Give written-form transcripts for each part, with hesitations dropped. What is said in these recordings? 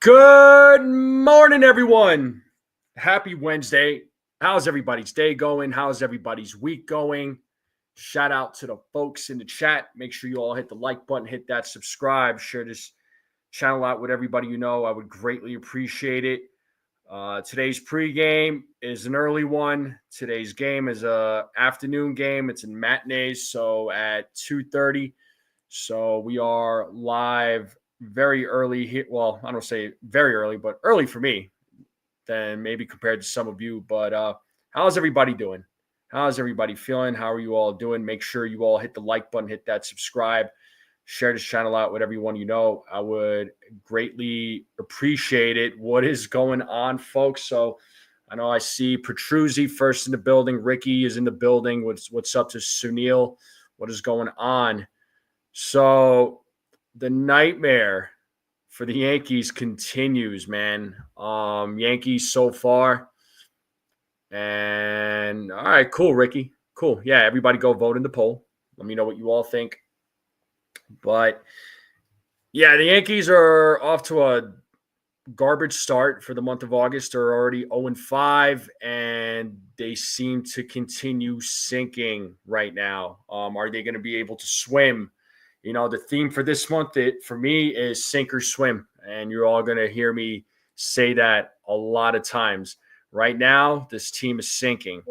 Good morning, everyone. Happy Wednesday. How's everybody's day going? How's everybody's week going? Shout out to the folks in the chat. Make sure you all hit the like button, hit that subscribe, share this channel out with everybody you know. I would greatly appreciate it. Today's pregame is an early one. Today's game is a afternoon game. It's in matinees, so at 2:30. So we are live very early here. Well, I don't say very early, but early for me than maybe compared to some of you. But how's everybody doing? How's everybody feeling? How are you all doing? Make sure you all hit the like button, hit that subscribe, share this channel out with everyone you know. I would greatly appreciate it. What is going on, folks? So I know I see Petruzzi first in the building. Ricky is in the building. What's up to Sunil? What is going on? So the nightmare for the Yankees continues, man. Yankees so far. And all right, cool, Ricky. Cool. Yeah, everybody go vote in the poll. Let me know what you all think. But yeah, the Yankees are off to a garbage start for the month of August. They're already 0-5, and they seem to continue sinking right now. Are they going to be able to swim? You know, the theme for this month, for me, is sink or swim. And you're all going to hear me say that a lot of times. Right now, this team is sinking.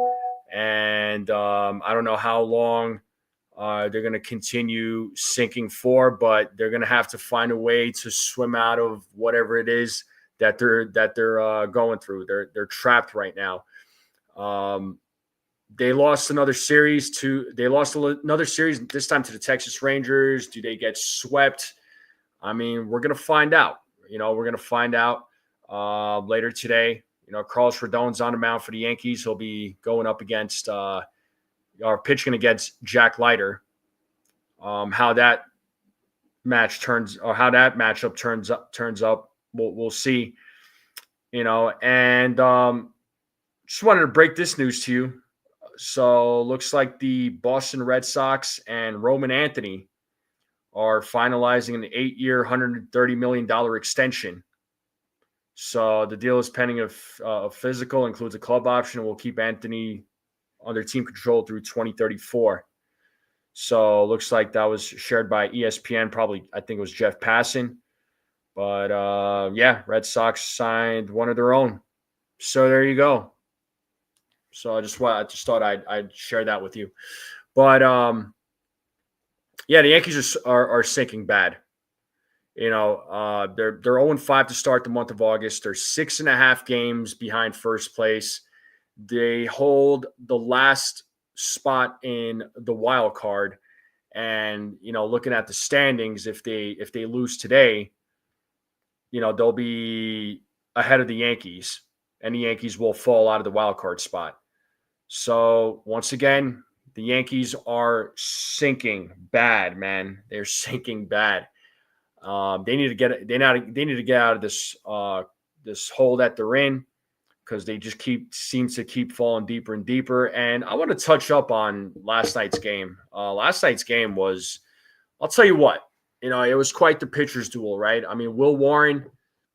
And I don't know how long they're going to continue sinking for, but they're going to have to find a way to swim out of whatever it is that they're going through. They're trapped right now. They lost another series this time to the Texas Rangers. Do they get swept? I mean, we're going to find out. We're going to find out later today. Carlos Rodon's on the mound for the Yankees. He'll be going up against or pitching against Jack Leiter. How that matchup turns up, we'll see. And just wanted to break this news to you. So looks like the Boston Red Sox and Roman Anthony are finalizing an 8-year, $130 million extension. So the deal is pending a physical, includes a club option, and will keep Anthony under team control through 2034. So looks like that was shared by ESPN. Probably, I think it was Jeff Passan. But yeah, Red Sox signed one of their own. So there you go. So I just thought I'd share that with you. But yeah, the Yankees are sinking bad. They're 0-5 to start the month of August. They're 6.5 games behind first place. They hold the last spot in the wild card. And looking at the standings, if they lose today, they'll be ahead of the Yankees, and the Yankees will fall out of the wild card spot. So once again, the Yankees are sinking bad, man. They're sinking bad. They need to get out of this hole that they're in, because they just seem to keep falling deeper and deeper. And I want to touch up on last night's game. Last night's game was, I'll tell you what, it was quite the pitcher's duel, right? I mean, Will Warren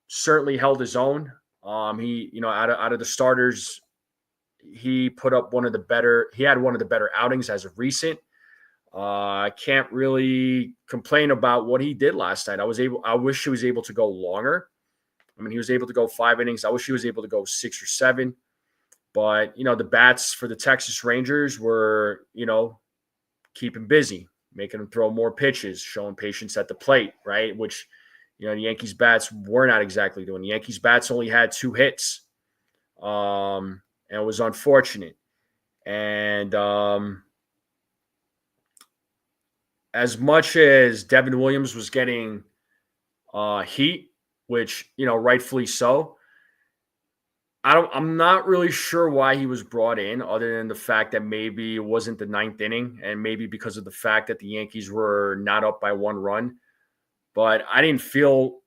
certainly held his own. He, out of the starters, he put up one of the better outings as of recent. I can't really complain about what he did last night. I wish he was able to go longer. I mean, he was able to go 5 innings. I wish he was able to go 6 or 7. But, the bats for the Texas Rangers were, keeping busy, making them throw more pitches, showing patience at the plate, right? Which, the Yankees bats were not exactly doing. The Yankees bats only had 2 hits. And it was unfortunate. And as much as Devin Williams was getting heat, which, rightfully so, I'm not really sure why he was brought in, other than the fact that maybe it wasn't the 9th inning, and maybe because of the fact that the Yankees were not up by 1 run. But I didn't feel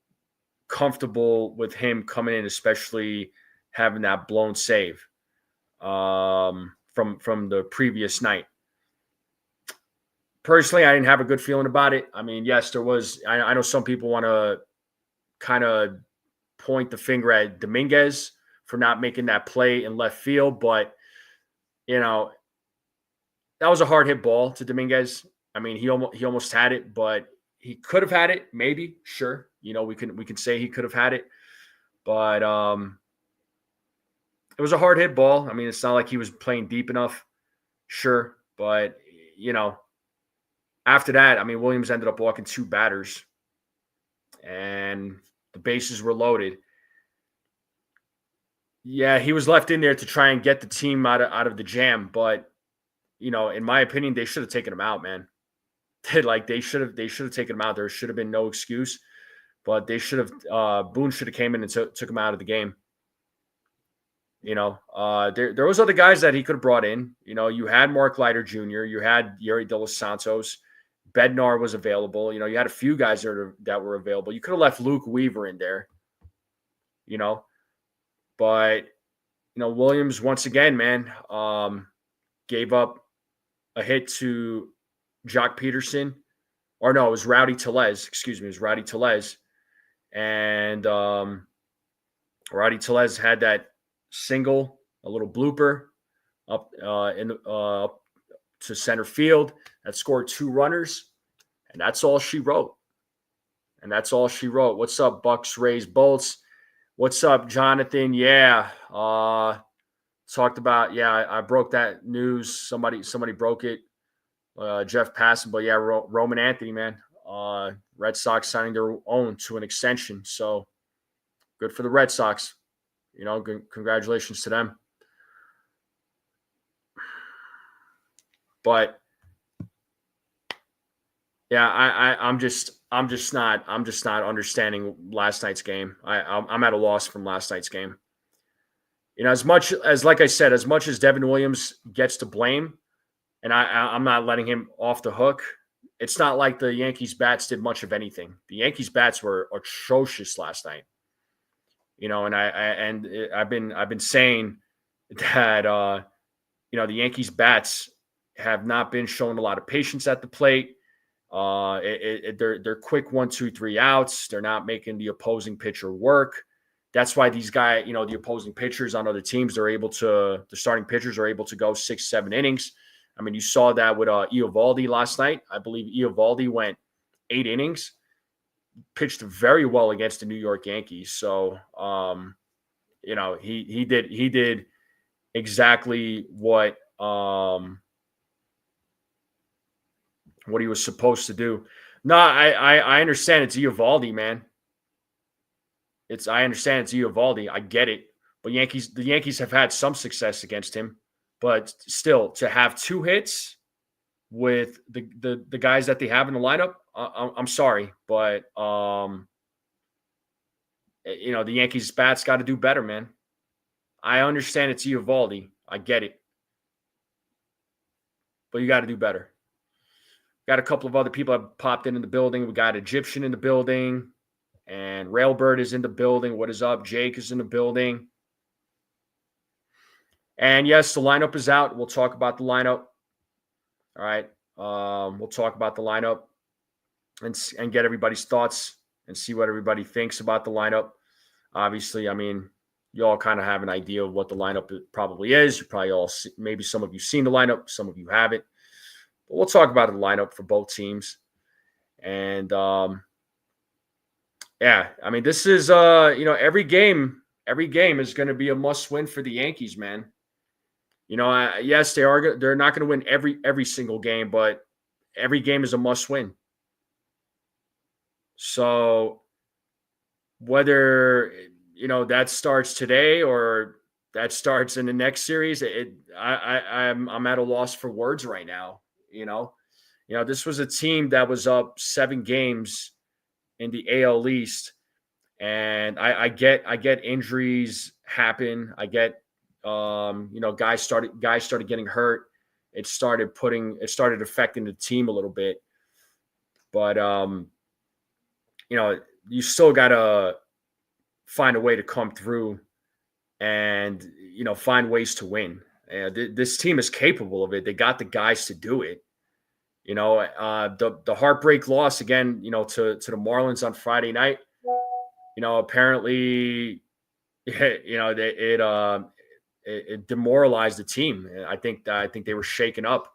comfortable with him coming in, especially having that blown save from the previous night. Personally, I didn't have a good feeling about it. I mean, yes, there was. I know some people want to kind of point the finger at Dominguez for not making that play in left field, but that was a hard hit ball to Dominguez. I mean, he almost had it, but he could have had it, maybe. Sure, we can say he could have had it, but it was a hard hit ball. I mean, it's not like he was playing deep enough. Sure, but after that, I mean, Williams ended up walking 2 batters, and the bases were loaded. Yeah, he was left in there to try and get the team out of the jam, but in my opinion, they should have taken him out, man. They should have taken him out. There should have been no excuse, but they should have. Boone should have came in and took him out of the game. There was other guys that he could have brought in. You had Mark Leiter Jr., you had Yariel De Los Santos, Bednar was available. You had a few guys that were available. You could have left Luke Weaver in there. But Williams once again, man, gave up a hit to Jock Peterson, or no, it was Rowdy Tellez. Excuse me, it was Rowdy Tellez, and Rowdy Tellez had that single, a little blooper up up to center field that scored 2 runners, and that's all she wrote. What's up, Bucks, Rays, Bolts? What's up, Jonathan? Yeah, talked about. Yeah, I broke that news. Somebody broke it. Jeff Passan, but yeah, Roman Anthony, man. Red Sox signing their own to an extension, so good for the Red Sox. Congratulations to them. But yeah, I'm just not understanding last night's game. I'm at a loss from last night's game. As much as, like I said, as much as Devin Williams gets to blame, and I'm not letting him off the hook, it's not like the Yankees bats did much of anything. The Yankees bats were atrocious last night. And I've been saying that the Yankees bats have not been showing a lot of patience at the plate. They're quick 1, 2, 3 outs. They're not making the opposing pitcher work. That's why these guys, the opposing pitchers on other teams, the starting pitchers are able to go 6, 7 innings. I mean, you saw that with Eovaldi last night. I believe Eovaldi went 8 innings, pitched very well against the New York Yankees. So, he did exactly what he was supposed to do. No, I understand it's Eovaldi, man. I understand it's Eovaldi. I get it. But the Yankees have had some success against him. But still, to have 2 hits with the guys that they have in the lineup, I'm sorry, but the Yankees bats got to do better, man. I understand it's Eovaldi. I get it, but you got to do better. Got a couple of other people have popped in the building. We got Egyptian in the building, and Railbird is in the building. What is up? Jake is in the building. And yes, the lineup is out. We'll talk about the lineup. All right. We'll talk about the lineup and get everybody's thoughts and see what everybody thinks about the lineup. Obviously, I mean, you all kind of have an idea of what the lineup probably is. You probably all maybe some of you seen the lineup, some of you haven't. But we'll talk about the lineup for both teams. And yeah, I mean, this is every game is going to be a must win for the Yankees, man. Yes, they're not going to win every single game, but every game is a must win. So whether that starts today or that starts in the next series, I'm at a loss for words right now. This was a team that was up 7 games in the AL East, and I get injuries happen. I get guys started getting hurt. It started affecting the team a little bit, but you still gotta find a way to come through and find ways to win. This team is capable of it. They got the guys to do it. The heartbreak loss again, to the Marlins on Friday night. apparently, it demoralized the team. I think they were shaken up.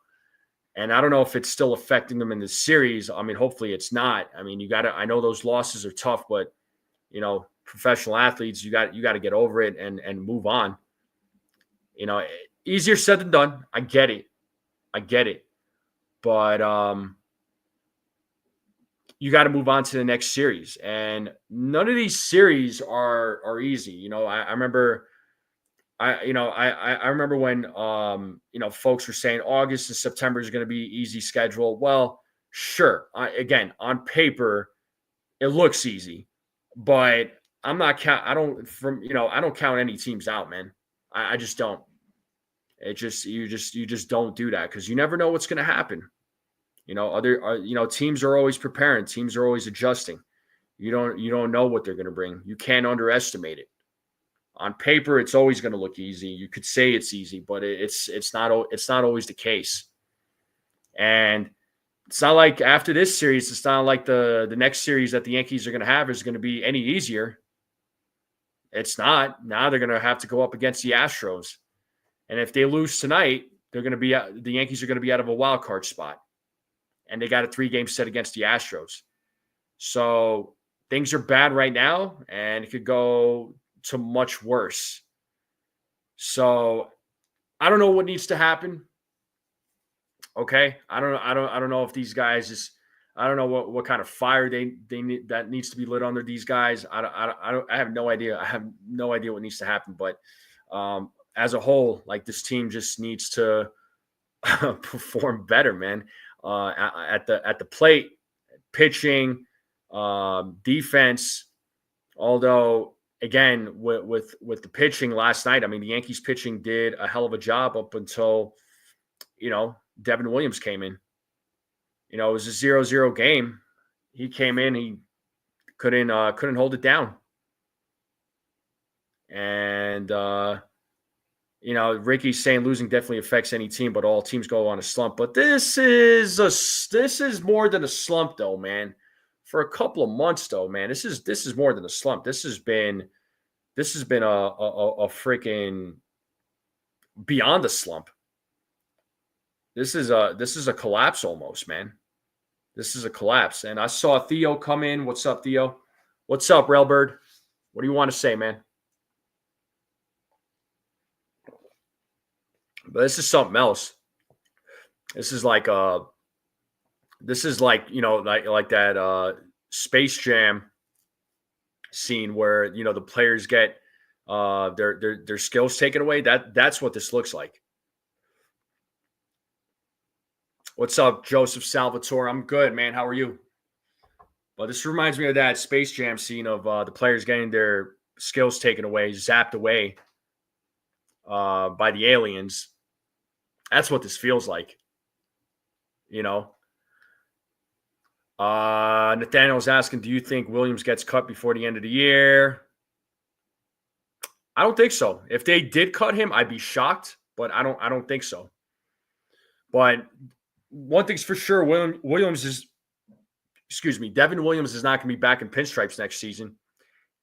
And I don't know if it's still affecting them in the series. I mean, hopefully it's not. I mean, I know those losses are tough, but professional athletes, you got to get over it and move on. Easier said than done. I get it. But you got to move on to the next series. And none of these series are easy. I remember I remember when folks were saying August and September is going to be easy schedule. Well, sure. Again, on paper, it looks easy, but I'm not count. I don't count any teams out, man. I just don't. You just don't do that because you never know what's going to happen. Teams are always preparing. Teams are always adjusting. You don't know what they're going to bring. You can't underestimate it. On paper, it's always going to look easy. You could say it's easy, but it's not always the case. And it's not like after this series, it's not like the next series that the Yankees are going to have is going to be any easier. It's not. Now they're going to have to go up against the Astros. And if they lose tonight, the Yankees are going to be out of a wild card spot. And they got a 3-game set against the Astros. So things are bad right now, and it could go to much worse. So I don't know what needs to happen. Okay, I don't know if these guys I don't know what kind of fire they need that needs to be lit under these guys. I have no idea. I have no idea what needs to happen. But as a whole, like this team just needs to perform better, man. At the plate, pitching, defense. Although, again, with the pitching last night, I mean, the Yankees pitching did a hell of a job up until Devin Williams came in. It was a 0-0 game. He came in, he couldn't hold it down, and Ricky's saying losing definitely affects any team, but all teams go on a slump. But this is more than a slump, though, man. For a couple of months, though, man, this is more than a slump. This has been a freaking beyond a slump. This is a collapse almost, man. This is a collapse. And I saw Theo come in. What's up, Theo? What's up, Railbird? What do you want to say, man? But this is something else. This is like like that Space Jam scene where the players get their skills taken away. That's what this looks like. What's up, Joseph Salvatore? I'm good, man. How are you? Well, this reminds me of that Space Jam scene of the players getting their skills taken away, zapped away by the aliens. That's what this feels like. Nathaniel's asking, do you think Williams gets cut before the end of the year? I don't think so. If they did cut him, I'd be shocked, but I don't think so. But one thing's for sure, Devin Williams is not going to be back in pinstripes next season.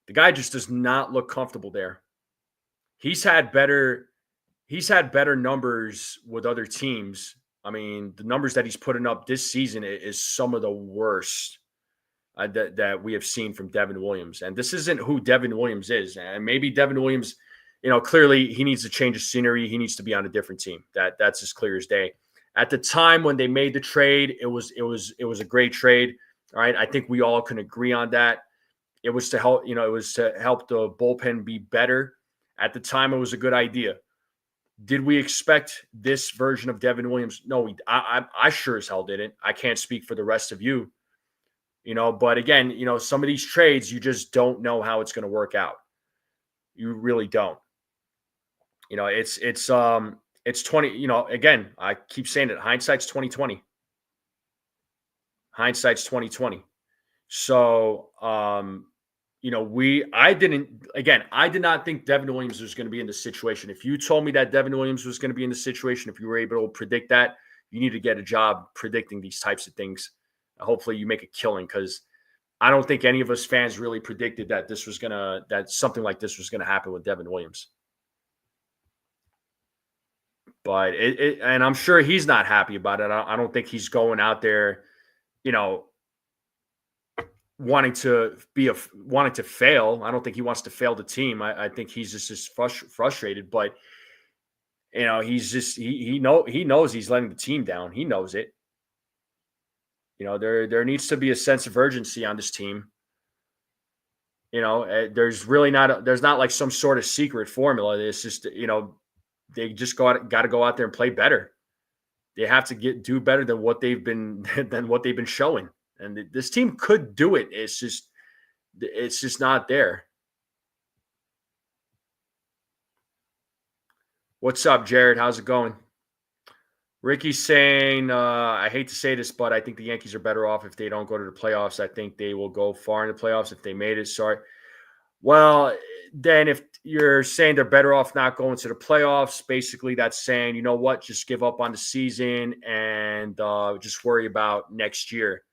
The guy just does not look comfortable there. He's had better numbers with other teams. I mean, the numbers that he's putting up this season is some of the worst that we have seen from Devin Williams. And this isn't who Devin Williams is. And maybe Devin Williams, clearly he needs to change of scenery. He needs to be on a different team. That's as clear as day. At the time when they made the trade, it was a great trade. All right. I think we all can agree on that. It was to help, the bullpen be better. At the time, it was a good idea. Did we expect this version of Devin Williams? No, I sure as hell didn't. I can't speak for the rest of you, but again, some of these trades, you just don't know how it's going to work out. You really don't. It's 20, again, I keep saying it. Hindsight's 2020. Hindsight's 2020. So, I did not think Devin Williams was going to be in this situation. If you told me that Devin Williams was going to be in this situation, if you were able to predict that, you need to get a job predicting these types of things. Hopefully you make a killing because I don't think any of us fans really predicted that that something like this was gonna happen with Devin Williams. But and I'm sure he's not happy about it. I don't think he's going out there, you know, wanting to fail. I don't think he wants to fail the team. I think he's just frustrated. But he knows he's letting the team down. He knows it. There needs to be a sense of urgency on this team. There's not like some sort of secret formula. It's just they just got to go out there and play better. They have to do better than what they've been showing. And this team could do it. It's just not there. What's up, Jared? How's it going? Ricky's saying, I hate to say this, but I think the Yankees are better off if they don't go to the playoffs. I think they will go far in the playoffs if they made it. Sorry. Well, then if you're saying they're better off not going to the playoffs, basically that's saying, you know what, just give up on the season and just worry about next year.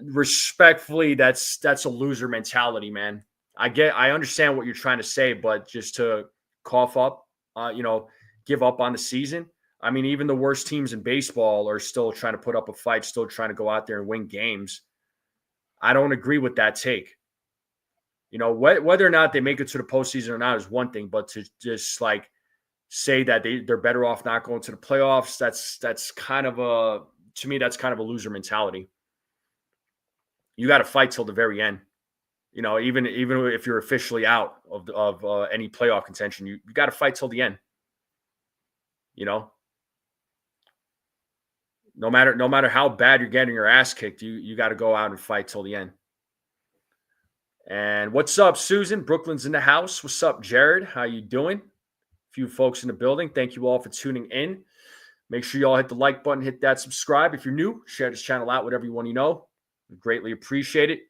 Respectfully, that's a loser mentality, man. I understand what you're trying to say, but just to cough up, give up on the season. I mean, even the worst teams in baseball are still trying to put up a fight, still trying to go out there and win games. I don't agree with that take. Whether or not they make it to the postseason or not is one thing, but to just like say that they're better off not going to the playoffs, that's kind of a loser mentality. You got to fight till the very end. Even if you're officially out of any playoff contention, you got to fight till the end. No matter how bad you're getting your ass kicked, you got to go out and fight till the end. And what's up, Susan? Brooklyn's in the house. What's up, Jared? How you doing? A few folks in the building. Thank you all for tuning in. Make sure you all hit the like button, hit that subscribe. If you're new, share this channel out with everyone you know. We greatly appreciate it.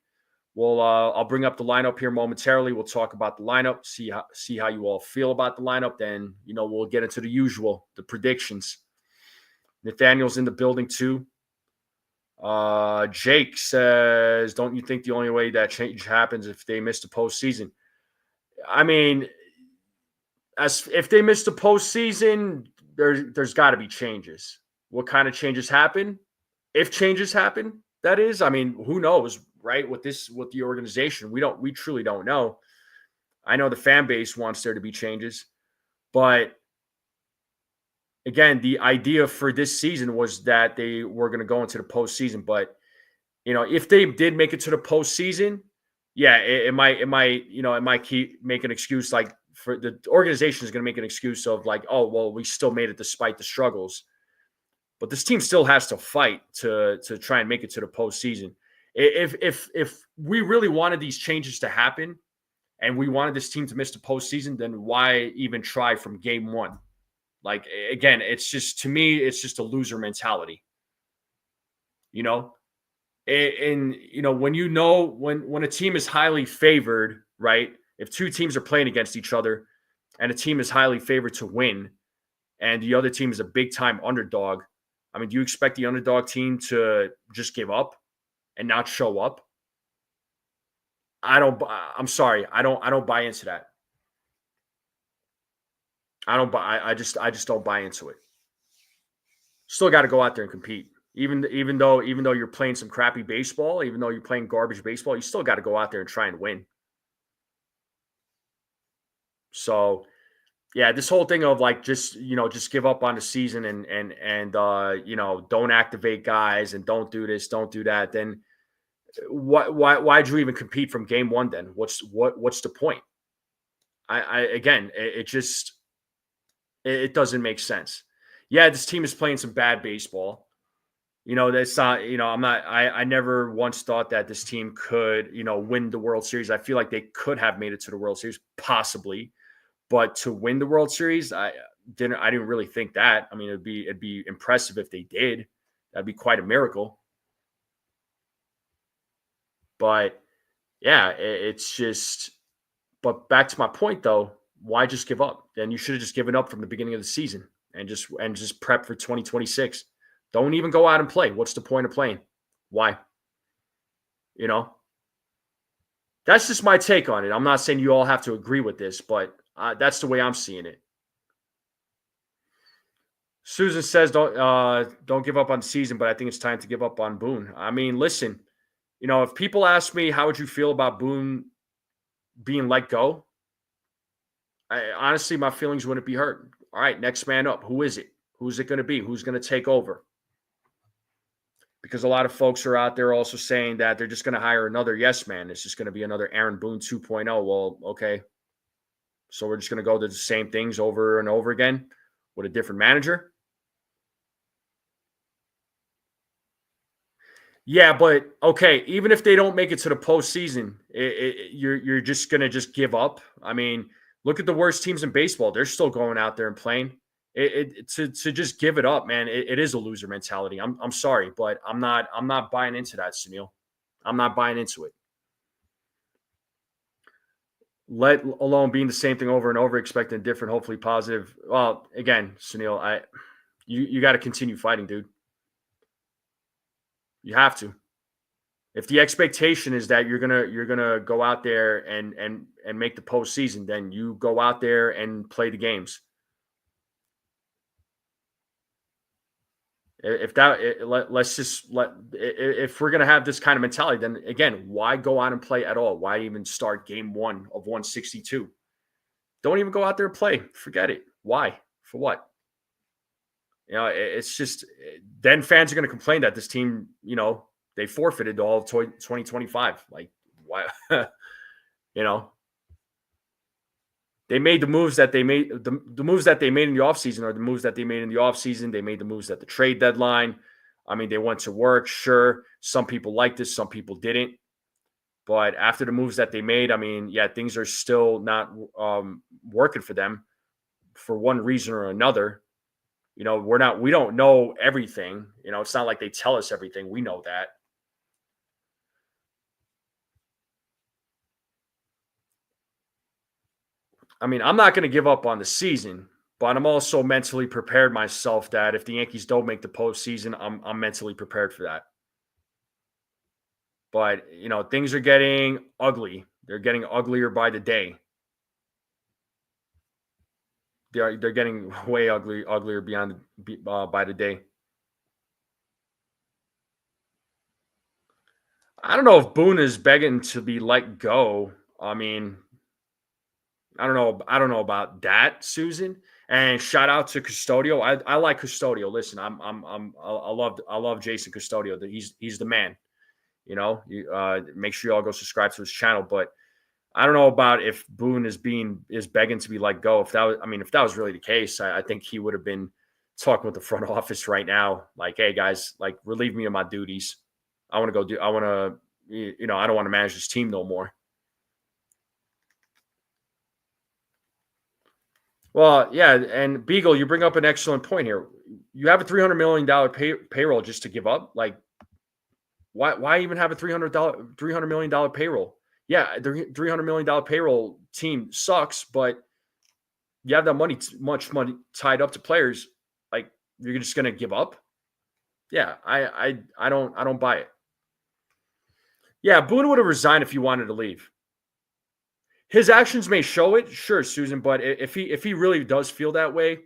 I'll bring up the lineup here momentarily. We'll talk about the lineup, see how you all feel about the lineup. Then, we'll get into the usual, the predictions. Nathaniel's in the building too. Jake says, don't you think the only way that change happens if they miss the postseason? I mean, if they miss the postseason, there's got to be changes. What kind of changes happen? If changes happen, that is. I mean, who knows, right? With the organization, we truly don't know. I know the fan base wants there to be changes, but again, the idea for this season was that they were going to go into the postseason. But if they did make it to the postseason, yeah, it might keep make an excuse like for the organization is going to make an excuse of like, oh well, we still made it despite the struggles. But this team still has to fight to try and make it to the postseason. If we really wanted these changes to happen, and we wanted this team to miss the postseason, then why even try from game one? Like, again, it's just, to me, it's just a loser mentality. And when a team is highly favored, right? If two teams are playing against each other and a team is highly favored to win and the other team is a big time underdog, I mean, do you expect the underdog team to just give up and not show up? I'm sorry. I don't buy into that. I just don't buy into it. Still got to go out there and compete. Even though you're playing some crappy baseball, even though you're playing garbage baseball, you still got to go out there and try and win. So, yeah, this whole thing of like just give up on the season and don't activate guys and don't do this, don't do that, then why'd you even compete from game one then? What's the point? It doesn't make sense. Yeah, this team is playing some bad baseball. That's not, I never once thought that this team could, win the World Series. I feel like they could have made it to the World Series, possibly. But to win the World Series, I didn't really think that. I mean, it'd be impressive if they did. That'd be quite a miracle. But yeah, it's just. But back to my point, though, why just give up? Then you should have just given up from the beginning of the season and just prep for 2026. Don't even go out and play. What's the point of playing? Why? You know, that's just my take on it. I'm not saying you all have to agree with this, but that's the way I'm seeing it. Susan says don't give up on the season, but I think it's time to give up on Boone. I mean, listen, if people ask me how would you feel about Boone being let go, honestly, my feelings wouldn't be hurt. All right, next man up. Who is it? Who's it going to be? Who's going to take over? Because a lot of folks are out there also saying that they're just going to hire another yes man. It's just going to be another Aaron Boone 2.0. Well, okay. So we're just going to go to the same things over and over again with a different manager. Yeah, but okay, even if they don't make it to the postseason, you're just going to just give up. I mean, look at the worst teams in baseball. They're still going out there and playing. To just give it up, man. It is a loser mentality. I'm sorry, but I'm not buying into that, Sunil. I'm not buying into it. Let alone being the same thing over and over, expecting different, hopefully positive. Well, again, Sunil, you got to continue fighting, dude. You have to. If the expectation is that you're gonna go out there and make the postseason, then you go out there and play the games. If we're gonna have this kind of mentality, then again, why go out and play at all? Why even start game 1 of 162? Don't even go out there and play. Forget it. Why? For what? It's just then fans are going to complain that this team, they forfeited all of 2025. Like, why? you know, they made the moves that they made. The moves that they made in the offseason are the moves that they made in the offseason. They made the moves at the trade deadline. I mean, they went to work. Sure, some people liked this, some people didn't. But after the moves that they made, I mean, yeah, things are still not working for them for one reason or another. We don't know everything. It's not like they tell us everything. We know that. I mean, I'm not going to give up on the season, but I'm also mentally prepared myself that if the Yankees don't make the postseason, I'm mentally prepared for that. But, things are getting ugly. They're getting uglier by the day. They're getting way uglier beyond by the day. I don't know if Boone is begging to be let go. I mean, I don't know. I don't know about that, Susan. And shout out to Custodio. I like Custodio. Listen, I love Jason Custodio. He's the man. Make sure you all go subscribe to his channel. But I don't know about if Boone is begging to be let go. If that was really the case, I think he would have been talking with the front office right now. Like, hey guys, like relieve me of my duties. I want to go do. I want to. I don't want to manage this team no more. Well, yeah, and Beagle, you bring up an excellent point here. You have a $300 million payroll just to give up. Like, why even have a $300 million payroll? Yeah, the $300 million payroll team sucks, but you have that much money tied up to players. Like, you're just gonna give up? Yeah, I don't buy it. Yeah, Boone would have resigned if he wanted to leave. His actions may show it, sure, Susan. But if he really does feel that way,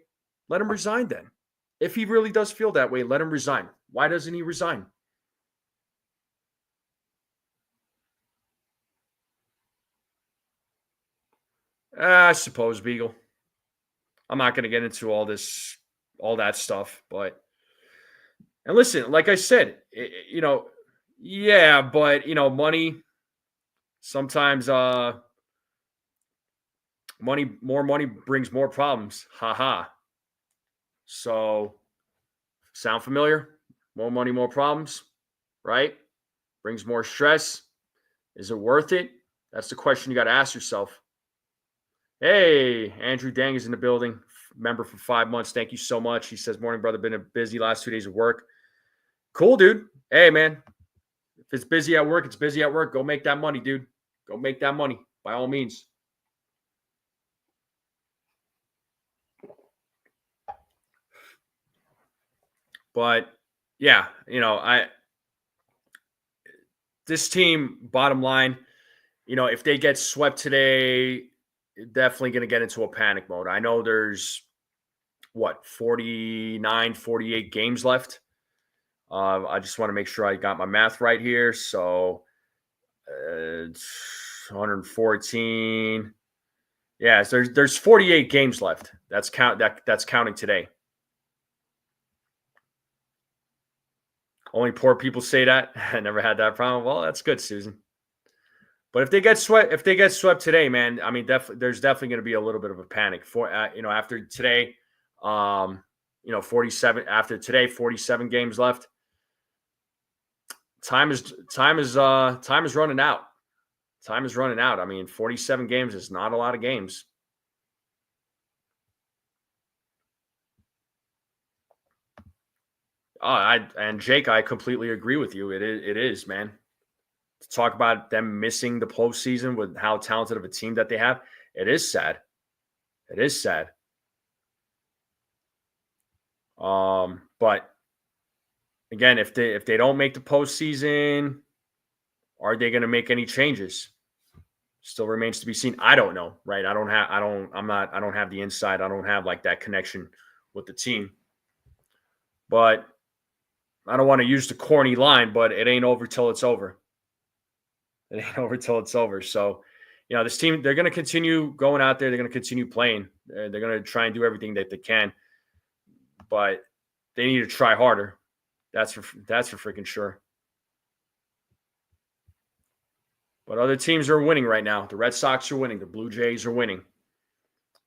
let him resign. Then, if he really does feel that way, let him resign. Why doesn't he resign? I suppose, Beagle. I'm not going to get into all that stuff, but and listen, like I said, yeah, but money sometimes, more money brings more problems. Ha ha. So, sound familiar? More money, more problems, right? Brings more stress. Is it worth it? That's the question you got to ask yourself. Hey, Andrew Dang is in the building. Member for 5 months. Thank you so much. He says, morning, brother. Been a busy last 2 days of work. Cool, dude. Hey, man. If it's busy at work, it's busy at work. Go make that money, dude. Go make that money by all means. But yeah, this team, bottom line, if they get swept today, definitely going to get into a panic mode. I know there's 49, 48 games left. I just want to make sure I got my math right here. So 114. Yeah, so there's 48 games left. That's counting today. Only poor people say that. I never had that problem. Well, that's good, Susan. But if they get swept today, man, I mean, there's definitely going to be a little bit of a panic for after today. 47 after today, 47 games left. Time is running out. Time is running out. I mean, 47 games is not a lot of games. And Jake, I completely agree with you. It is, man. To talk about them missing the postseason with how talented of a team that they have, it is sad. It is sad. But again, if they don't make the postseason, are they going to make any changes? Still remains to be seen. I don't know, right? I don't have the insight. I don't have like that connection with the team. But I don't want to use the corny line, but it ain't over till it's over. It ain't over till it's over. So, this team, they're going to continue going out there. They're going to continue playing. They're going to try and do everything that they can. But they need to try harder. That's for freaking sure. But other teams are winning right now. The Red Sox are winning. The Blue Jays are winning.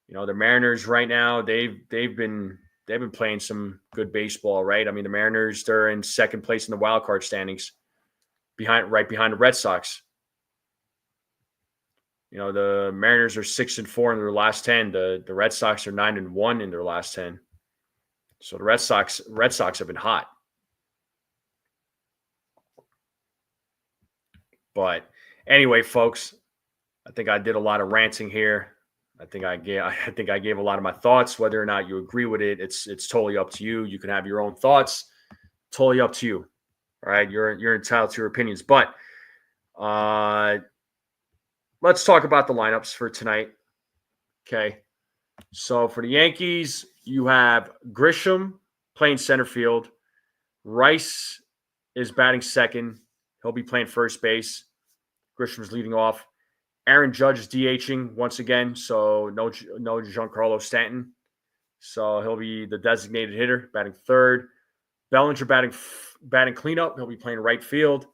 The Mariners right now, they've been playing some good baseball, right? I mean, the Mariners, they're in second place in the wild card standings, right behind the Red Sox. The Mariners are 6-4 in their last 10. The Red Sox are 9-1 in their last 10. So the Red Sox have been hot. But anyway, folks, I think I did a lot of ranting here. I think I gave a lot of my thoughts. Whether or not you agree with it, it's totally up to you. You can have your own thoughts. Totally up to you. All right, you're entitled to your opinions. But let's talk about the lineups for tonight. Okay. So for the Yankees, you have Grisham playing center field. Rice is batting second. He'll be playing first base. Grisham's leading off. Aaron Judge is DHing once again, so no Giancarlo Stanton. So he'll be the designated hitter, batting third. Bellinger batting cleanup. He'll be playing right field.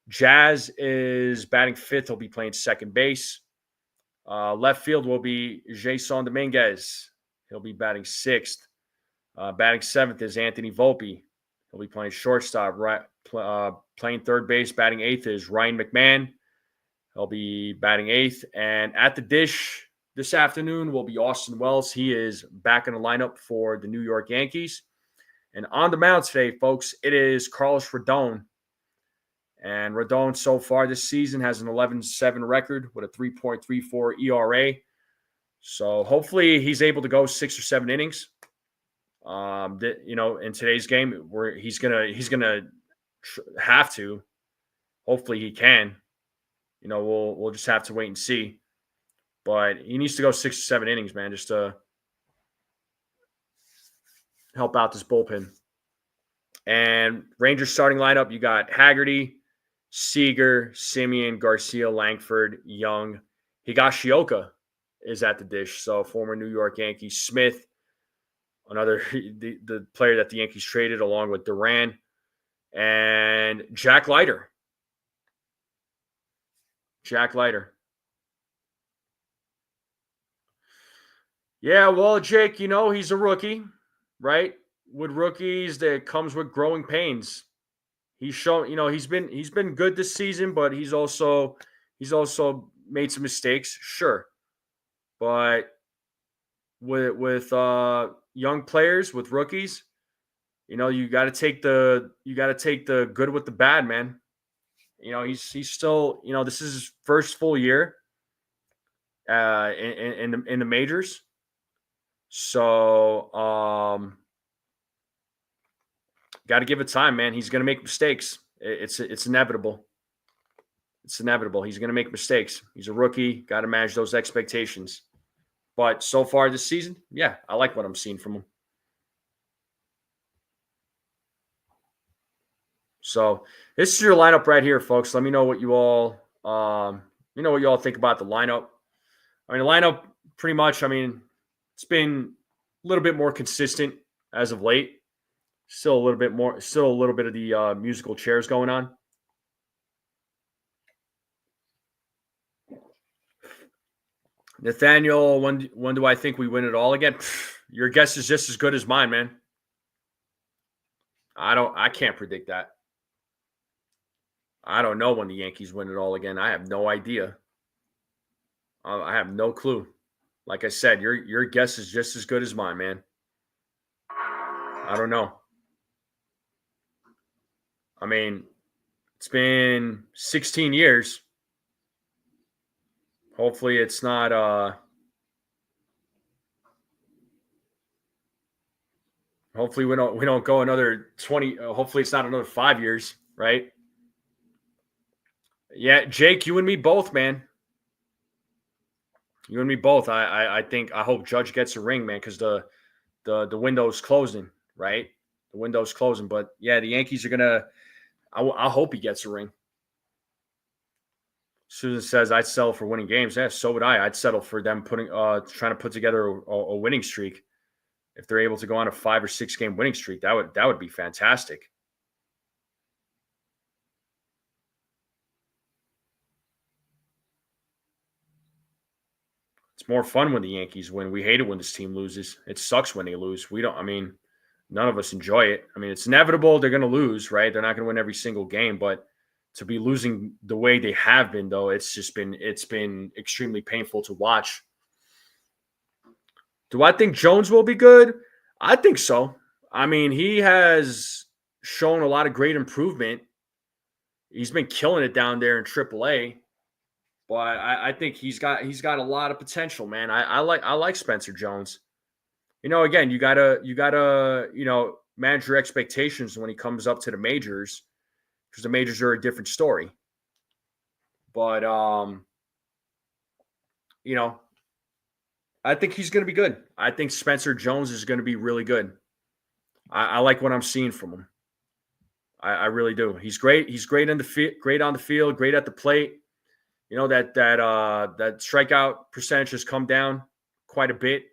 Jazz is batting fifth. He'll be playing second base. Left field will be Jason Dominguez. He'll be batting sixth. Batting seventh is Anthony Volpe. He'll be playing shortstop. Playing third base. Batting eighth is Ryan McMahon. He'll be batting eighth. And at the dish this afternoon will be Austin Wells. He is back in the lineup for the New York Yankees. And on the mound today, folks, it is Carlos Rodon. And Rodon so far this season has an 11-7 record with a 3.34 ERA. So hopefully he's able to go 6 or 7 innings. In today's game, where he's gonna have to. Hopefully he can. We'll just have to wait and see. But he needs to go 6 or 7 innings, man, just to help out this bullpen. And Rangers starting lineup, you got Haggerty, Seager, Simeon, Garcia, Langford, Young. Higashioka is at the dish. So former New York Yankees. Smith, the player that the Yankees traded along with Duran. And Jack Leiter. Yeah, well, Jake, he's a rookie, right? With rookies, that comes with growing pains. He's shown, he's been good this season, but he's also made some mistakes, sure. But with young players, with rookies, you got to take the good with the bad, man. He's still, this is his first full year in the majors. So got to give it time, man. He's going to make mistakes. It's inevitable. It's inevitable. He's going to make mistakes. He's a rookie. Got to manage those expectations. But so far this season, yeah, I like what I'm seeing from him. So this is your lineup right here, folks. Let me know what you all, think about the lineup. I mean, the lineup pretty much. I mean, it's been a little bit more consistent as of late. Still a little bit of the musical chairs going on. Nathaniel, when do I think we win it all again? Your guess is just as good as mine, man. I can't predict that. I don't know when the Yankees win it all again. I have no idea. I have no clue. Like I said, your guess is just as good as mine, man. I don't know. I mean, it's been 16 years. Hopefully it's not hopefully we don't go another 20 hopefully it's not another 5 years, right? Yeah, Jake, you and me both, man. You and me both. I hope Judge gets a ring, man, because the window's closing, right? The window's closing. But yeah, the Yankees are gonna. I hope he gets a ring. Susan says I'd settle for winning games. Yeah, so would I. I'd settle for them trying to put together a winning streak. If they're able to go on a 5 or 6 game winning streak, that would be fantastic. It's more fun when the Yankees win. We hate it when this team loses. It sucks when they lose. None of us enjoy it. I mean, it's inevitable they're going to lose, right? They're not going to win every single game, but to be losing the way they have been, though, it's been extremely painful to watch. Do I think Jones will be good? I think so. I mean, he has shown a lot of great improvement. He's been killing it down there in AAA. But I think he's got a lot of potential, man. I like Spencer Jones. Again, you gotta manage your expectations when he comes up to the majors, because the majors are a different story. But I think he's going to be good. I think Spencer Jones is going to be really good. I like what I'm seeing from him. I really do. He's great. He's great on the field, great at the plate. That strikeout percentage has come down quite a bit.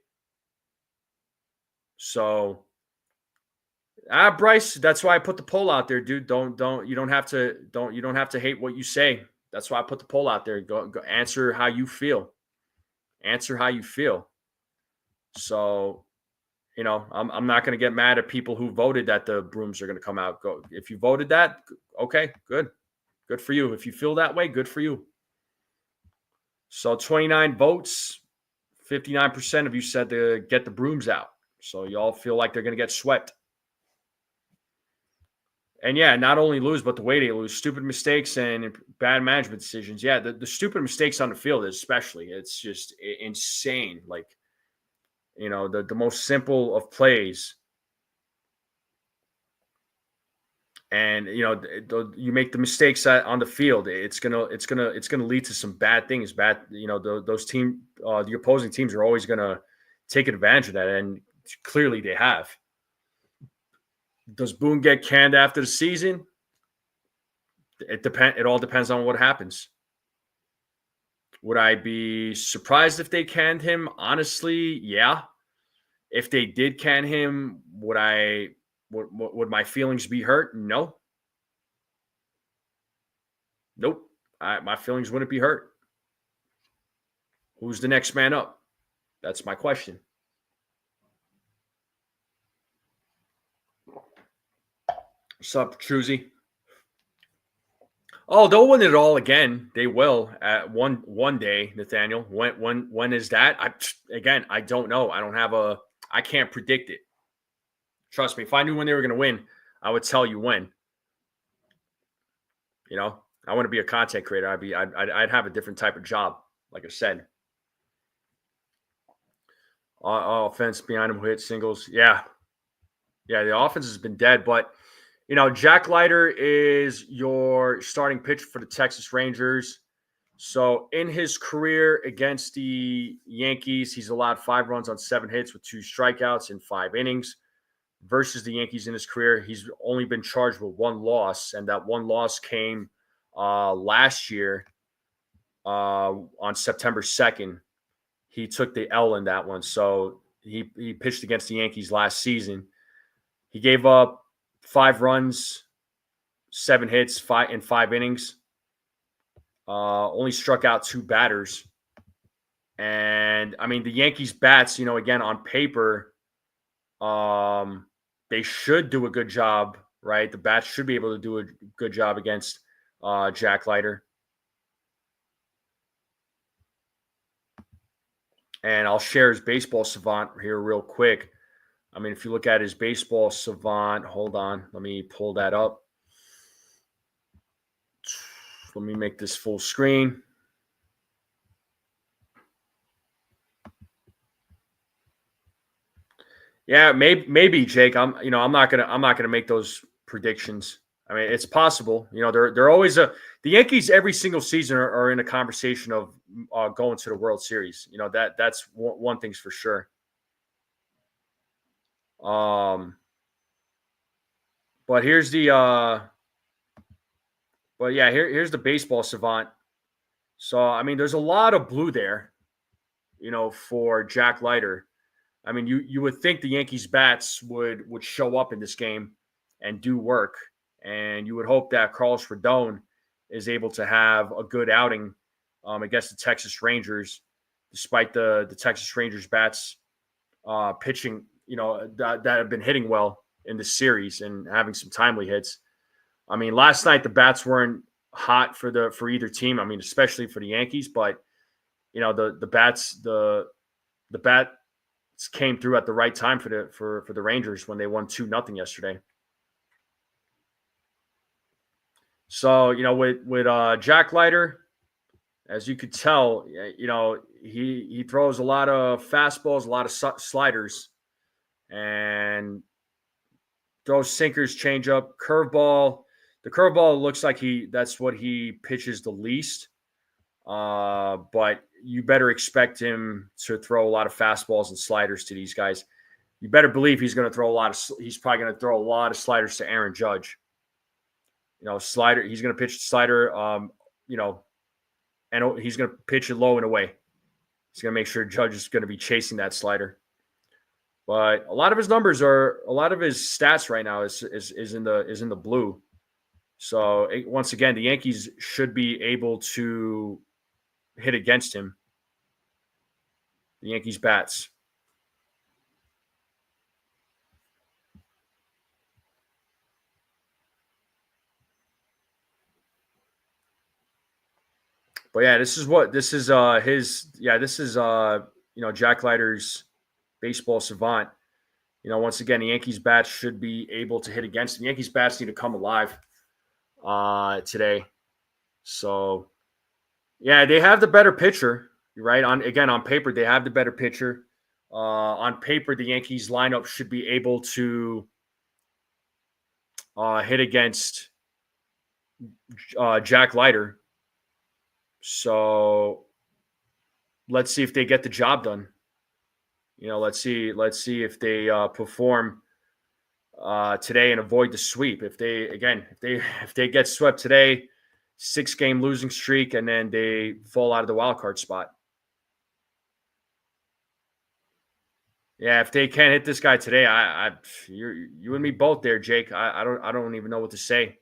So, Bryce, that's why I put the poll out there, dude. You don't have to hate what you say. That's why I put the poll out there. Go answer how you feel. Answer how you feel. So, I'm not going to get mad at people who voted that the brooms are going to come out. Go, if you voted that, okay, good for you. If you feel that way, good for you. So 29 votes, 59% of you said to get the brooms out. So y'all feel like they're going to get swept. And yeah, not only lose, but the way they lose, stupid mistakes and bad management decisions. Yeah, the stupid mistakes on the field, especially, it's just insane. Like, the most simple of plays. And you make the mistakes on the field, it's gonna lead to some bad things. The opposing teams are always gonna take advantage of that, and clearly they have. Does Boone get canned after the season? It all depends on what happens. Would I be surprised if they canned him? Honestly, yeah. If they did can him, would my feelings be hurt? No. Nope. My feelings wouldn't be hurt. Who's the next man up? That's my question. What's up, Truzy? Oh, they'll win it all again. They will at one day, Nathaniel. When is that? I don't know. I can't predict it. Trust me, if I knew when they were going to win, I would tell you when. I want to be a content creator. I'd have a different type of job, like I said. Offense behind him who hit singles. Yeah, the offense has been dead, but Jack Leiter is your starting pitcher for the Texas Rangers. So in his career against the Yankees, he's allowed 5 runs on 7 hits with 2 strikeouts in 5 innings. Versus the Yankees in his career, he's only been charged with 1 loss, and that 1 loss came last year on September 2nd. He took the L in that one. So he pitched against the Yankees last season. He gave up 5 runs, 7 hits, in 5 innings. Only struck out 2 batters. And I mean, the Yankees bats, again, on paper, they should do a good job, right? The bats should be able to do a good job against Jack Leiter. And I'll share his baseball savant here real quick. I mean, if you look at his baseball savant, hold on, let me pull that up. Let me make this full screen. Yeah, maybe Jake. I'm not gonna make those predictions. I mean, it's possible. They're always the Yankees every single season are in a conversation of going to the World Series. That's one thing's for sure. But here's the here's the baseball savant. So I mean, there's a lot of blue there, for Jack Leiter. I mean, you would think the Yankees bats would show up in this game and do work, and you would hope that Carlos Rodon is able to have a good outing against the Texas Rangers, despite the Texas Rangers bats pitching, that have been hitting well in this series and having some timely hits. I mean, last night the bats weren't hot for either team. I mean, especially for the Yankees, but the bat came through at the right time for the Rangers when they won 2-0 yesterday. So, with Jack Leiter, as you could tell, he throws a lot of fastballs, a lot of sliders, and throws sinkers, changeup, curveball. The curveball looks like that's what he pitches the least. But you better expect him to throw a lot of fastballs and sliders to these guys. You better believe he's going to throw he's probably going to throw a lot of sliders to Aaron Judge. Slider, he's going to pitch the slider, and he's going to pitch it low and away. He's going to make sure Judge is going to be chasing that slider. But a lot of his stats right now is in the blue. So once again, the Yankees should be able to hit against him. The Yankees bats. But yeah, this is Jack Leiter's baseball savant. Once again, the Yankees bats should be able to hit against him. The Yankees bats need to come alive today. So yeah, they have the better pitcher, right? On paper, they have the better pitcher. On paper, the Yankees lineup should be able to hit against Jack Leiter. So let's see if they get the job done. Let's see if they perform today and avoid the sweep. If they get swept today, 6-game losing streak, and then they fall out of the wild card spot. Yeah, if they can't hit this guy today, you and me both there, Jake. I don't even know what to say.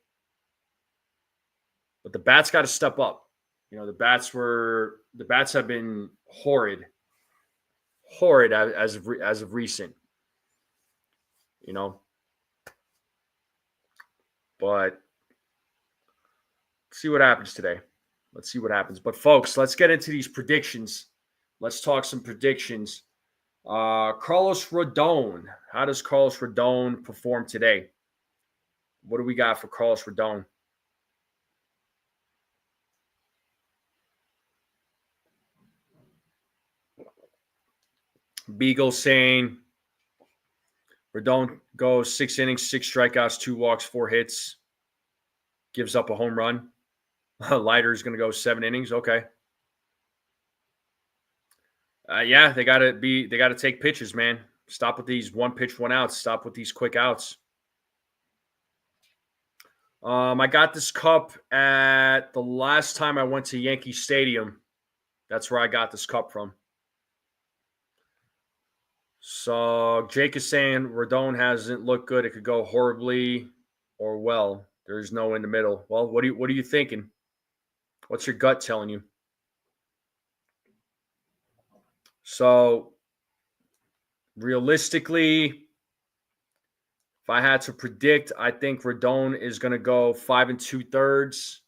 But the bats got to step up. The bats have been horrid as of recent. But let's see what happens today. Let's see what happens. But folks, let's get into these predictions. Let's talk some predictions. Carlos Rodon. How does Carlos Rodon perform today? What do we got for Carlos Rodon? Beagle saying Rodon goes 6 innings, 6 strikeouts, 2 walks, 4 hits, gives up a home run. Leiter's going to go 7 innings. Okay. Yeah, they got to take pitches, man. Stop with these 1 pitch, 1 out. Stop with these quick outs. I got this cup at the last time I went to Yankee Stadium. That's where I got this cup from. So Jake is saying Rodon hasn't looked good. It could go horribly or well. There's no in the middle. Well, what are you thinking? What's your gut telling you? So realistically, if I had to predict, I think Rodon is going to go 5 2/3.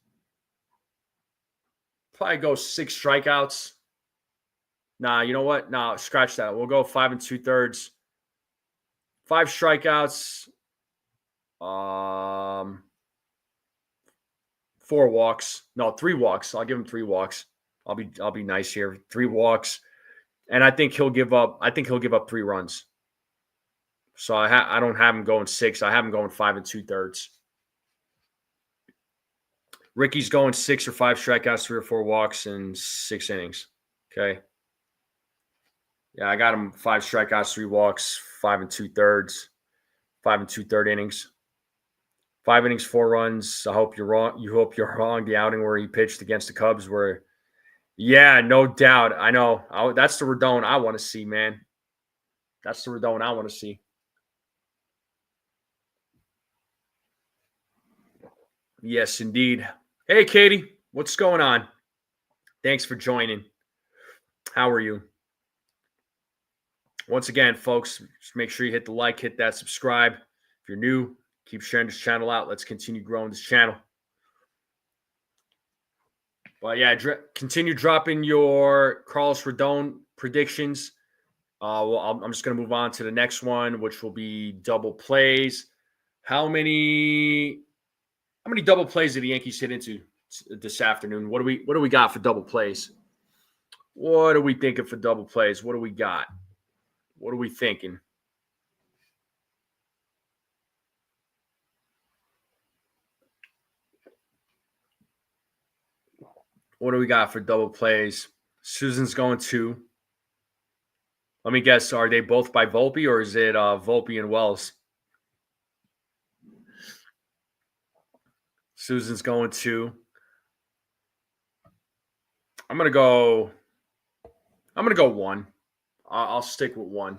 Probably go 6 strikeouts. Nah, you know what? Nah, scratch that. We'll go 5 2/3. 5 strikeouts. 4 walks. No, 3 walks. I'll give him 3 walks. I'll be nice here. 3 walks. And I think he'll give up 3 runs. So I don't have him going 6. I have him going 5 2/3. Ricky's going 6 or 5 strikeouts, 3 or 4 walks, and 6 innings. Okay. Yeah, I got him 5 strikeouts, 3 walks, 5 2/3, 5 2/3 innings. 5 innings, 4 runs. I hope you're wrong. You hope you're wrong. The outing where he pitched against the Cubs, yeah, no doubt. I know. That's the Rodon I want to see, man. That's the Rodon I want to see. Yes, indeed. Hey, Katie, what's going on? Thanks for joining. How are you? Once again, folks, just make sure you hit the like, hit that subscribe. If you're new, keep sharing this channel out. Let's continue growing this channel. But yeah, continue dropping your Carlos Rodon predictions. Well, I'm just going to move on to the next one, which will be double plays. How many double plays did the Yankees hit into this afternoon? What do we got for double plays? What are we thinking for double plays? What do we got? What are we thinking? What do we got for double plays? Susan's going 2. Let me guess. Are they both by Volpe, or is it Volpe and Wells? Susan's going 2. I'm gonna go 1. I'll stick with 1.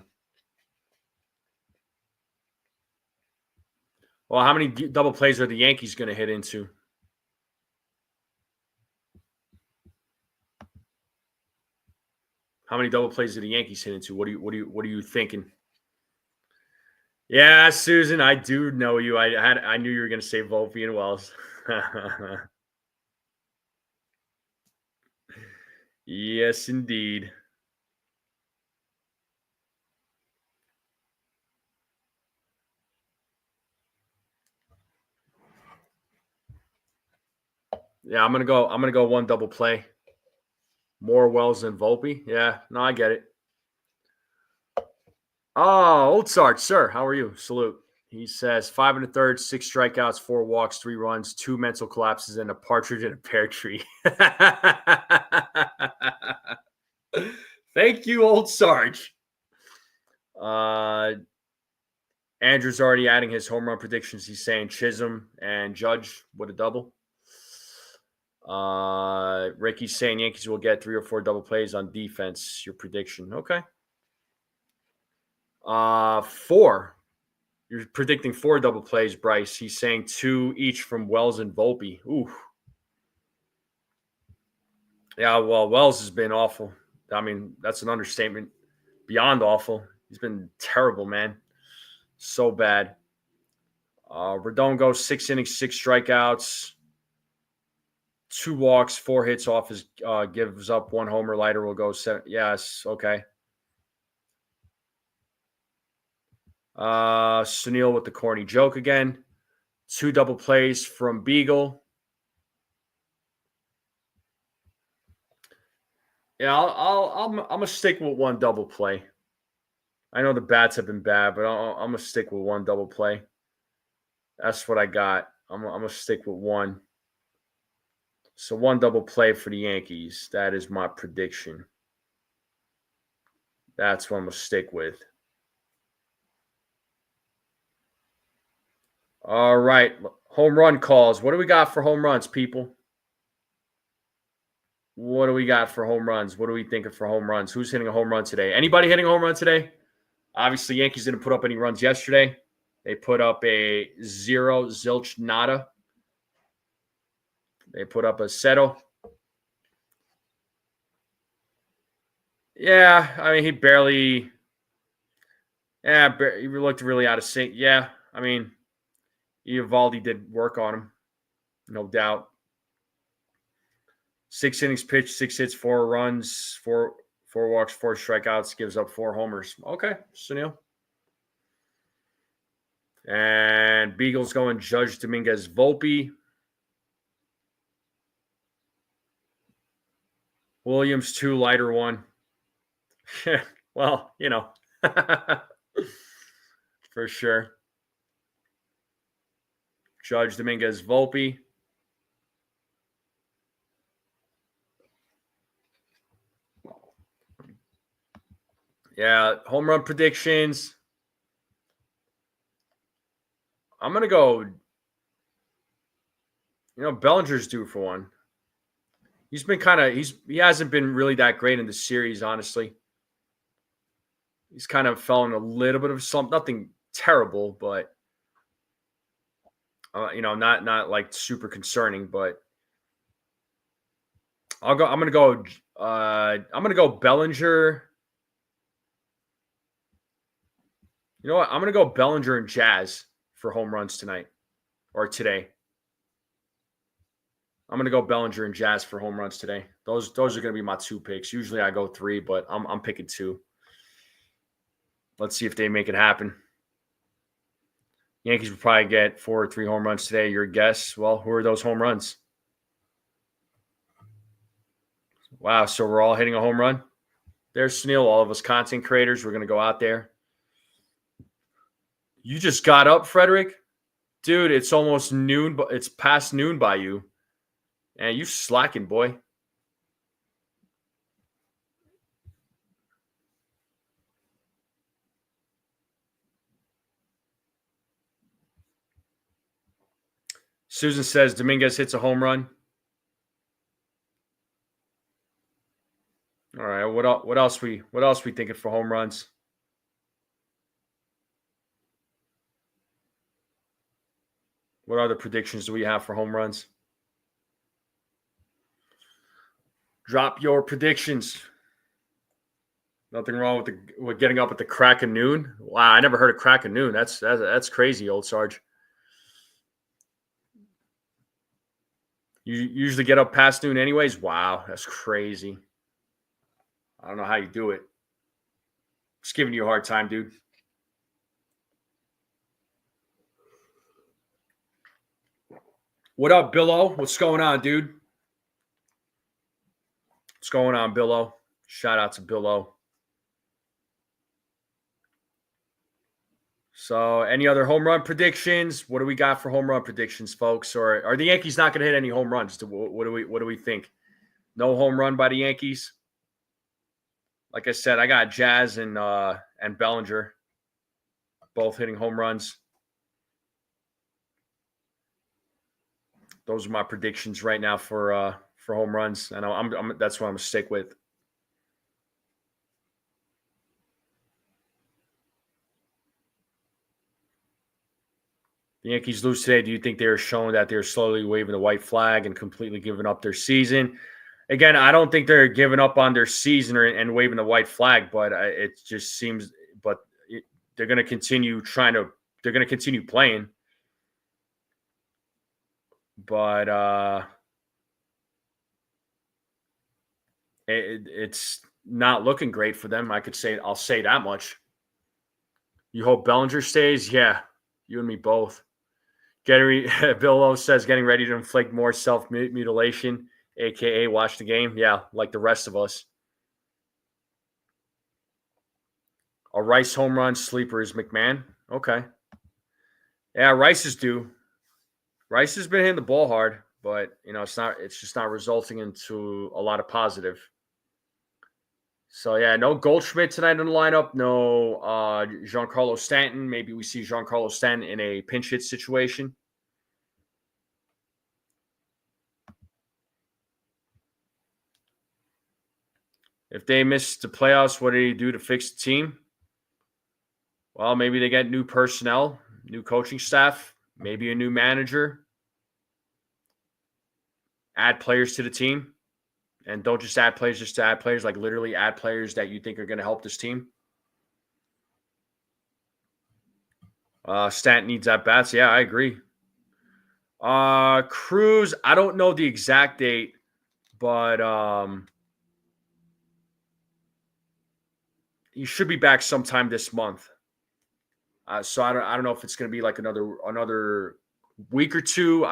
Well, how many double plays are the Yankees going to hit into? How many double plays did the Yankees hit into? What are you thinking? Yeah, Susan, I do know you. I knew you were going to say Volpe and Wells. Yes, indeed. Yeah, I'm gonna go 1 double play. More Wells than Volpe. Yeah, no, I get it. Oh, Old Sarge, sir, how are you? Salute. He says 5 1/3, 6 strikeouts, 4 walks, 3 runs, 2 mental collapses, and a partridge in a pear tree. Thank you, Old Sarge. Andrew's already adding his home run predictions. He's saying Chisholm and Judge with a double. Ricky's saying Yankees will get 3 or 4 double plays on defense. Your prediction. Okay. 4. You're predicting 4 double plays, Bryce. He's saying 2 each from Wells and Volpe. Ooh. Yeah, well, Wells has been awful. I mean, that's an understatement. Beyond awful. He's been terrible, man. So bad. Rodon goes 6 innings, 6 strikeouts, 2 walks, 4 hits off his gives up 1 homer. Leiter will go 7. Yes, okay. Sunil with the corny joke again. 2 double plays from Beagle. Yeah, I'm gonna stick with 1 double play. I know the bats have been bad, but I'm going to stick with one double play. That's what I got. I'm going to stick with one. So one double play for the Yankees. That is my prediction. That's what I'm going to stick with. All right. Home run calls. What do we got for home runs, people? What do we got for home runs? What are we thinking for home runs? Who's hitting a home run today? Anybody hitting a home run today? Obviously, Yankees didn't put up any runs yesterday. They put up a 0, zilch, nada. They put up a settle. Yeah, I mean, he barely. Yeah, he looked really out of sync. Yeah, I mean, Eovaldi did work on him, no doubt. 6 innings pitched, 6 hits, 4 runs, 4 walks, 4 strikeouts, gives up 4 homers. Okay, Sunil. And Beagle's going Judge Dominguez Volpe. Williams 2, lighter 1. Well, for sure. Judge Dominguez Volpe. Yeah, home run predictions. I'm going to go, Bellinger's due for one. He's been he hasn't been really that great in the series, honestly. He's kind of fell in a little bit of slump. Nothing terrible, but not like super concerning. But I'm gonna go Bellinger. You know what? I'm gonna go Bellinger and Jazz for home runs tonight or today. I'm gonna go Bellinger and Jazz for home runs today. Those are gonna be my 2 picks. Usually I go 3, but I'm picking 2. Let's see if they make it happen. Yankees will probably get 4 or 3 home runs today. Your guess? Well, who are those home runs? Wow, so we're all hitting a home run. There's Snell, all of us content creators. We're going to go out there. You just got up, Frederick? Dude, it's almost noon, but it's past noon by you. And you slacking, boy. Susan says Dominguez hits a home run. All right, what else we thinking for home runs? What other predictions do we have for home runs? Drop your predictions. Nothing wrong with getting up at the crack of noon. Wow, I never heard of crack of noon. That's crazy, old Sarge. You usually get up past noon anyways? Wow, that's crazy. I don't know how you do it. Just giving you a hard time, dude. What up, Billo? What's going on, dude? What's going on, Billo? Shout out to Billo. So, any other home run predictions? What do we got for home run predictions, folks? Or are the Yankees not going to hit any home runs? What do we think? No home run by the Yankees. Like I said, I got Jazz and Bellinger both hitting home runs. Those are my predictions right now for home runs, and that's what I'm gonna stick with. The Yankees lose today. Do you think they're showing that they're slowly waving the white flag and completely giving up their season? Again, I don't think they're giving up on their season and waving the white flag, but it just seems. But they're going to continue They're going to continue playing, but it's not looking great for them. I'll say that much. You hope Bellinger stays? Yeah, you and me both. Bill O says getting ready to inflict more self-mutilation, a.k.a. watch the game. Yeah, like the rest of us. A Rice home run sleeper is McMahon. Okay. Yeah, Rice is due. Rice has been hitting the ball hard, but it's just not resulting into a lot of positive. So yeah, no Goldschmidt tonight in the lineup. No Giancarlo Stanton. Maybe we see Giancarlo Stanton in a pinch hit situation. If they miss the playoffs, what did he do to fix the team? Well, maybe they get new personnel, new coaching staff, maybe a new manager. Add players to the team. And don't just add players just to add players, like literally add players that you think are going to help this team. Stanton needs at bats. Yeah, I agree. Cruz, I don't know the exact date, but he should be back sometime this month. So I don't know if it's going to be like another week or two.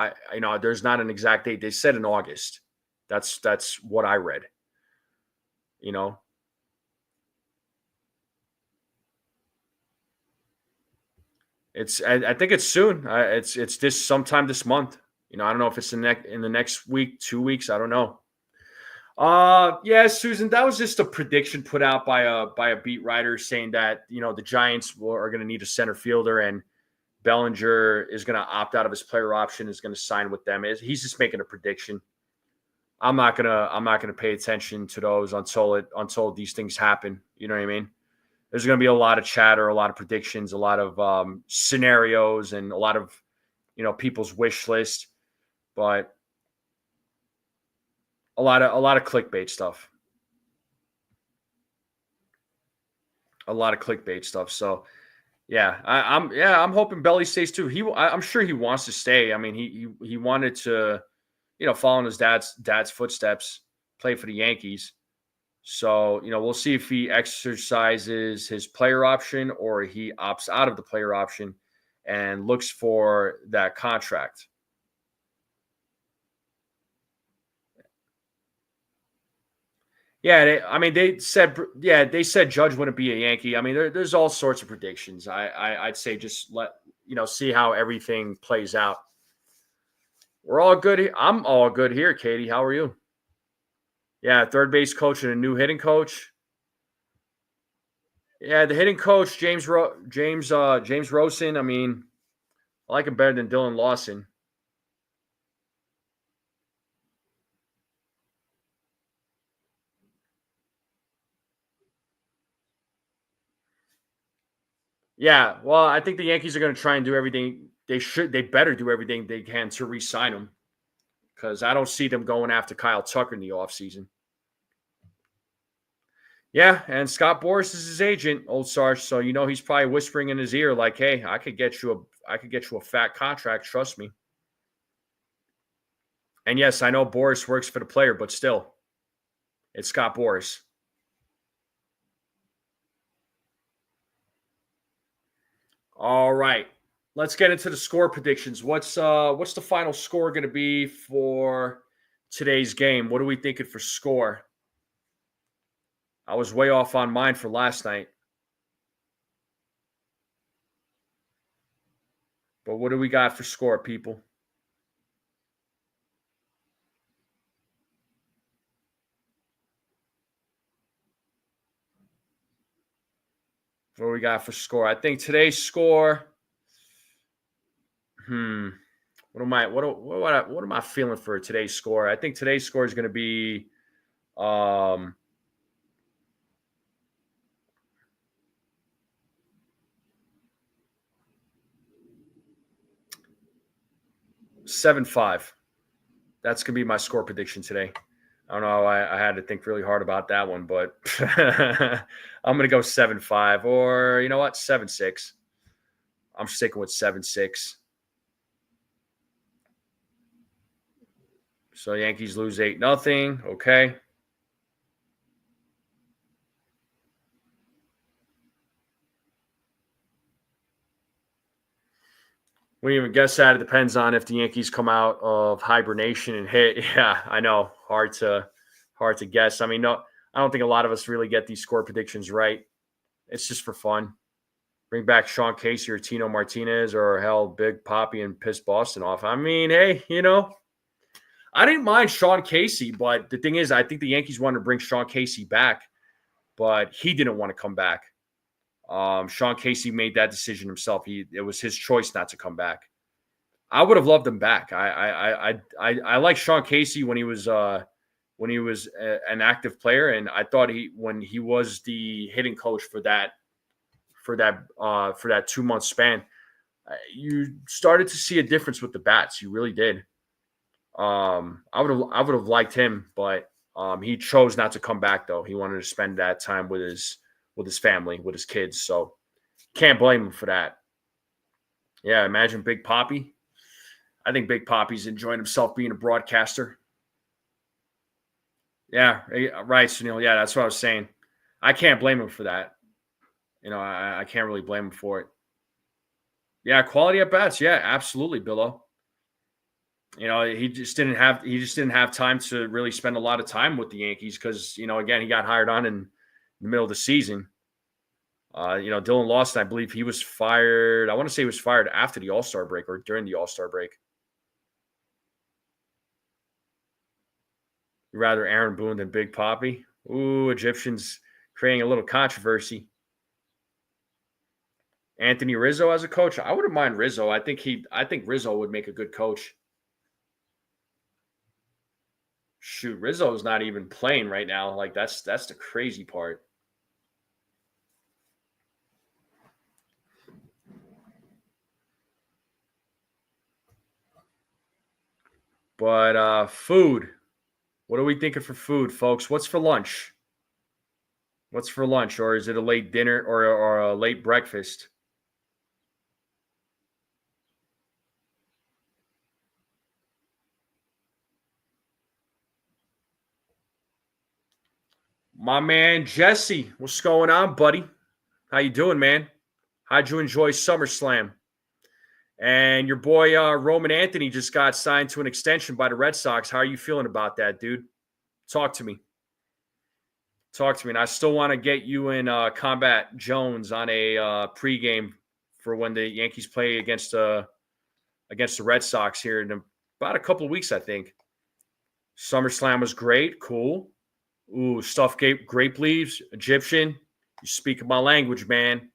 There's not an exact date. They said in August. That's what I read. I think it's soon. It's this sometime this month. I don't know if it's in the next week, 2 weeks. I don't know. Yeah, Susan, that was just a prediction put out by a beat writer saying that the Giants are going to need a center fielder and Bellinger is going to opt out of his player option, is going to sign with them. He's just making a prediction. I'm not gonna pay attention to those until these things happen. You know what I mean? There's going to be a lot of chatter, a lot of predictions, a lot of scenarios, and a lot of people's wish list, but a lot of clickbait stuff. A lot of clickbait stuff. So yeah, I'm hoping Belly stays too. I'm sure he wants to stay. I mean, he wanted to, follow in his dad's footsteps, play for the Yankees. So, we'll see if he exercises his player option or he opts out of the player option and looks for that contract. Yeah, they said Judge wouldn't be a Yankee. I mean, there's all sorts of predictions. I'd say just see how everything plays out. We're all good. I'm all good here, Katie. How are you? Yeah, third base coach and a new hitting coach. Yeah, the hitting coach James Rosen. I mean, I like him better than Dylan Lawson. Yeah, well, I think the Yankees are going to try and do everything they better do everything they can to re-sign him, because I don't see them going after Kyle Tucker in the offseason. Yeah, and Scott Boras is his agent, old Sarge. So he's probably whispering in his ear like, "Hey, I could get you a fat contract. Trust me." And yes, I know Boras works for the player, but still, it's Scott Boras. All right, let's get into the score predictions. What's the final score going to be for today's game? What are we thinking for score? I was way off on mine for last night. But what do we got for score, people? What do we got for score? I think today's score. What am I feeling for today's score? I think today's score is going to be 7-5. That's going to be my score prediction today. I don't know. I had to think really hard about that one, but I'm going to go 7-5, or 7-6. I'm sticking with 7-6. So Yankees lose 8-0. Okay. We even guess that. It depends on if the Yankees come out of hibernation and hit. Yeah, I know. Hard to guess. I mean, no, I don't think a lot of us really get these score predictions right. It's just for fun. Bring back Sean Casey or Tino Martinez or hell, Big Poppy and piss Boston off. I mean, hey, I didn't mind Sean Casey, but the thing is, I think the Yankees wanted to bring Sean Casey back, but he didn't want to come back. Sean Casey made that decision himself. It was his choice not to come back. I would have loved him back. I like Sean Casey when he was an active player, and I thought when he was the hitting coach for that 2-month span, you started to see a difference with the bats. You really did. I would have liked him, but he chose not to come back though. He wanted to spend that time with his family, with his kids. So can't blame him for that. Yeah, imagine Big Poppy. I think Big Poppy's enjoying himself being a broadcaster. Yeah, right, Sunil. Yeah, that's what I was saying. I can't blame him for that. I can't really blame him for it. Yeah, quality at bats. Yeah, absolutely, Billo. He just didn't have time to really spend a lot of time with the Yankees because, again, he got hired on in the middle of the season. Dylan Lawson, I believe he was fired. I want to say he was fired after the All-Star break or during the All-Star break. Rather Aaron Boone than Big Poppy. Ooh, Egyptians creating a little controversy. Anthony Rizzo as a coach. I wouldn't mind Rizzo. I think Rizzo would make a good coach. Shoot, Rizzo's not even playing right now. Like that's the crazy part. But food. What are we thinking for food, folks? What's for lunch? Or is it a late dinner or a late breakfast? My man Jesse, what's going on, buddy? How you doing, man? How'd you enjoy SummerSlam? And your boy Roman Anthony just got signed to an extension by the Red Sox. How are you feeling about that, dude? Talk to me. And I still want to get you and Combat Jones on a pregame for when the Yankees play against the Red Sox here in about a couple of weeks, I think. SummerSlam was great. Cool. Ooh, stuffed grape leaves, Egyptian. You speak my language, man.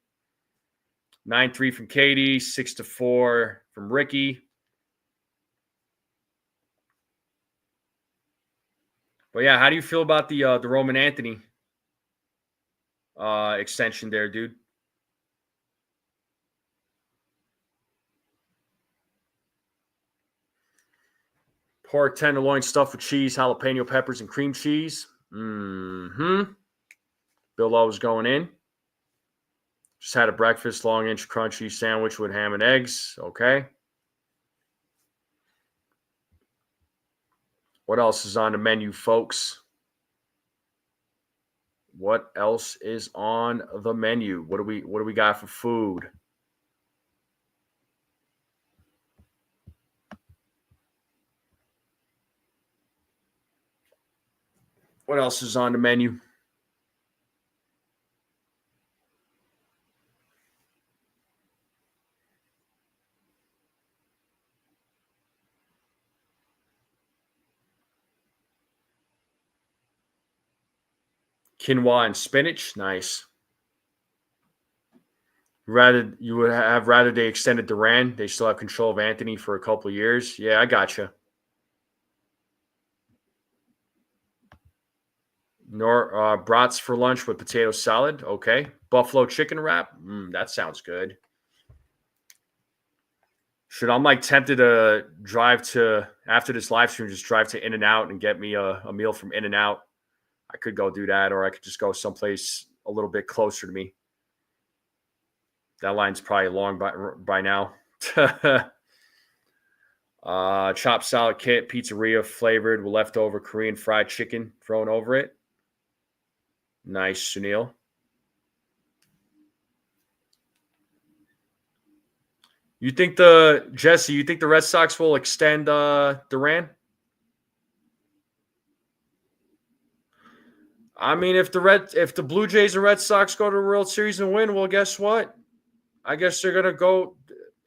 9-3 from Katie, 6-4 from Ricky. But yeah, how do you feel about the Roman Anthony extension there, dude? Pork tenderloin stuffed with cheese, jalapeno peppers, and cream cheese. Mm-hmm. Bill O was going in. Just had a breakfast, long inch crunchy sandwich with ham and eggs. Okay. What else is on the menu, folks? What else is on the menu? What do we got for food? What else is on the menu? Quinoa and spinach. Nice. You would have rather they extended Duran. They still have control of Anthony for a couple of years. Yeah, I gotcha. Brats for lunch with potato salad. Okay. Buffalo chicken wrap. That sounds good. I'm like tempted to drive to, after this live stream, just drive to In-N-Out and get me a meal from In-N-Out. I could go do that, or I could just go someplace a little bit closer to me. That line's probably long by now. Chopped salad kit, pizzeria flavored with leftover Korean fried chicken thrown over it. Nice, Sunil. Jesse, you think the Red Sox will extend Duran? I mean, if the Blue Jays and Red Sox go to the World Series and win, well, guess what? I guess they're gonna go.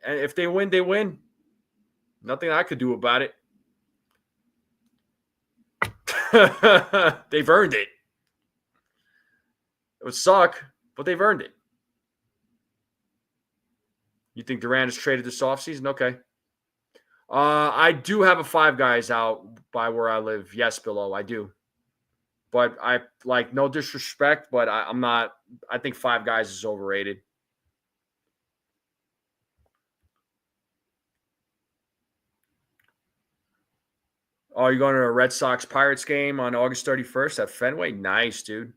And if they win, they win. Nothing I could do about it. They've earned it. It would suck, but they've earned it. You think Durant is traded this offseason? Okay. I do have a Five Guys out by where I live. Yes, below I do. But I like no disrespect, but I'm not. I think Five Guys is overrated. Oh, you're going to a Red Sox Pirates game on August 31st at Fenway? Nice, dude.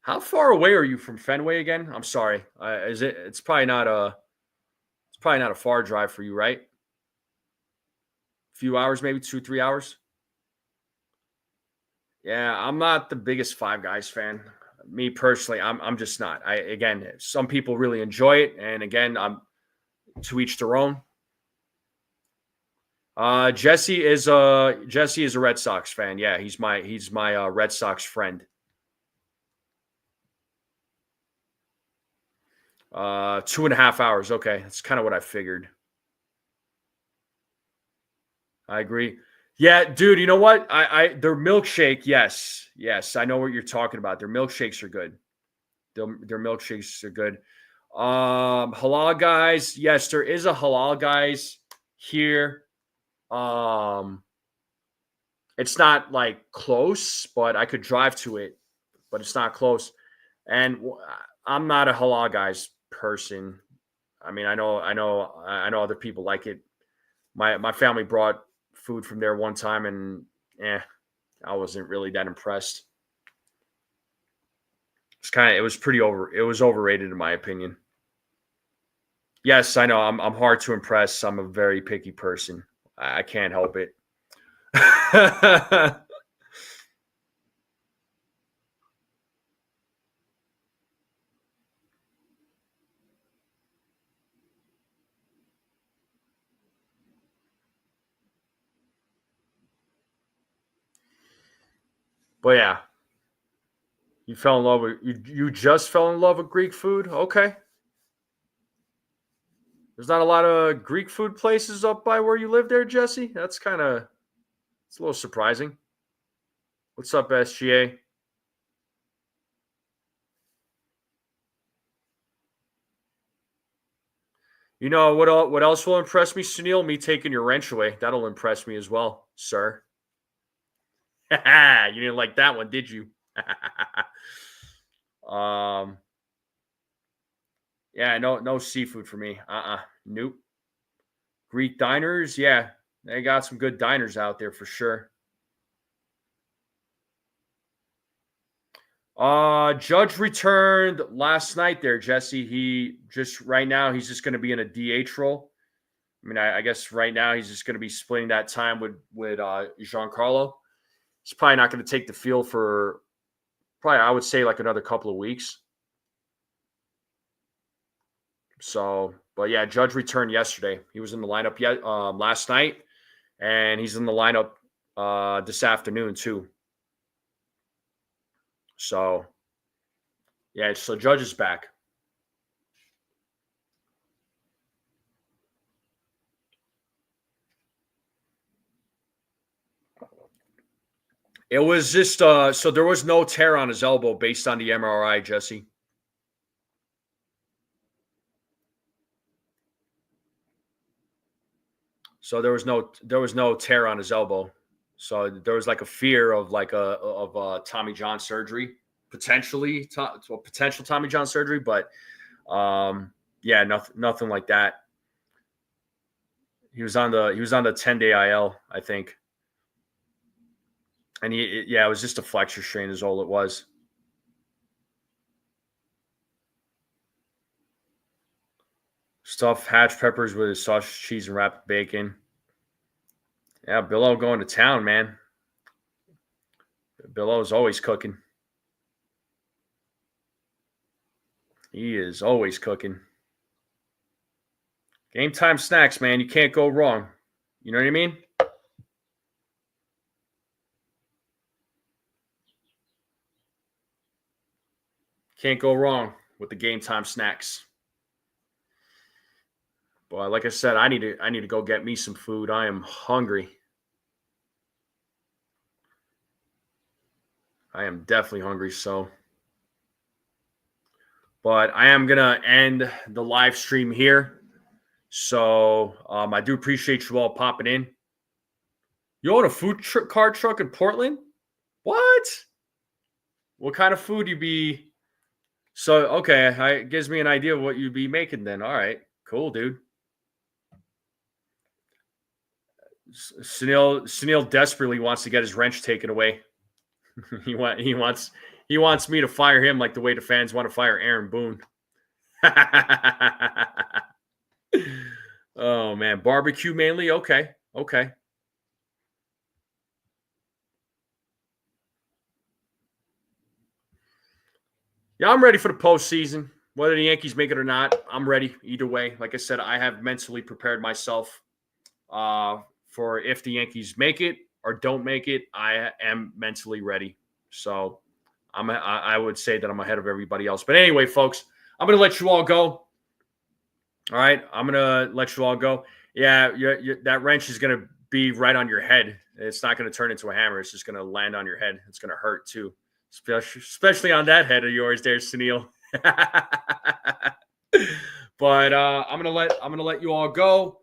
How far away are you from Fenway again? I'm sorry. Is it? It's probably not a. It's probably not a far drive for you, right? A few hours, maybe 2-3 hours. Yeah, I'm not the biggest Five Guys fan. Me personally, I'm just not. Again, some people really enjoy it, and again, I'm to each their own. Jesse is a Red Sox fan. Yeah, he's my Red Sox friend. 2.5 hours. Okay, that's kind of what I figured. I agree. Yeah, dude. You know what? Their milkshake. Yes. I know what you're talking about. Their milkshakes are good. Their milkshakes are good. Halal guys. Yes, there is a halal guys here. Um, it's not like close, but I could drive to it, but it's not close. And I'm not a halal guys person. I mean, I know other people like it. My family brought food from there one time, and I wasn't really that impressed. It was pretty over. It was overrated in my opinion. Yes, I know. I'm hard to impress. I'm a very picky person. I can't help it. But yeah, you fell in love with you just fell in love with Greek food. Okay, there's not a lot of Greek food places up by where you live there, Jesse. It's a little surprising. What's up, SGA? You know what else will impress me, Sunil? Me taking your wrench away. That'll impress me as well, sir. You didn't like that one, did you? um, yeah, no seafood for me. Nope. Greek diners, yeah, they got some good diners out there for sure. Judge returned last night there, Jesse. He just right now he's just going to be in a DH role. I mean, I guess right now he's just going to be splitting that time with Giancarlo. He's probably not going to take the field for probably I would say like another couple of weeks. So, but yeah, Judge returned yesterday. He was in the lineup yet last night, and he's in the lineup this afternoon too. So, yeah, so Judge is back. It was just so there was no tear on his elbow based on the MRI, Jesse. So there was no tear on his elbow. So there was like a fear of Tommy John surgery, potential Tommy John surgery, but yeah, nothing like that. He was on the 10-day IL, I think, and it was just a flexor strain is all it was. Stuffed hatch peppers with sausage, cheese, and wrapped bacon. Yeah, Billo going to town, man. Billo's always cooking. He is always cooking. Game time snacks, man. You can't go wrong. You know what I mean? Can't go wrong with the game time snacks. But like I said, I need to go get me some food. I am hungry. I am definitely hungry. But I am gonna end the live stream here. So I do appreciate you all popping in. You own a food car truck in Portland? What? What kind of food you be? So okay, it gives me an idea of what you'd be making then. All right, cool, dude. Sunil desperately wants to get his wrench taken away. he wants me to fire him like the way the fans want to fire Aaron Boone. Oh man, barbecue mainly. Okay. Yeah, I'm ready for the postseason. Whether the Yankees make it or not, I'm ready either way. Like I said, I have mentally prepared myself for if the Yankees make it or don't make it. I am mentally ready. So I would say that I'm ahead of everybody else. But anyway, folks, I'm going to let you all go. All right, I'm going to let you all go. Yeah, that wrench is going to be right on your head. It's not going to turn into a hammer. It's just going to land on your head. It's going to hurt too. Especially on that head of yours there, Sunil. But I'm gonna let you all go.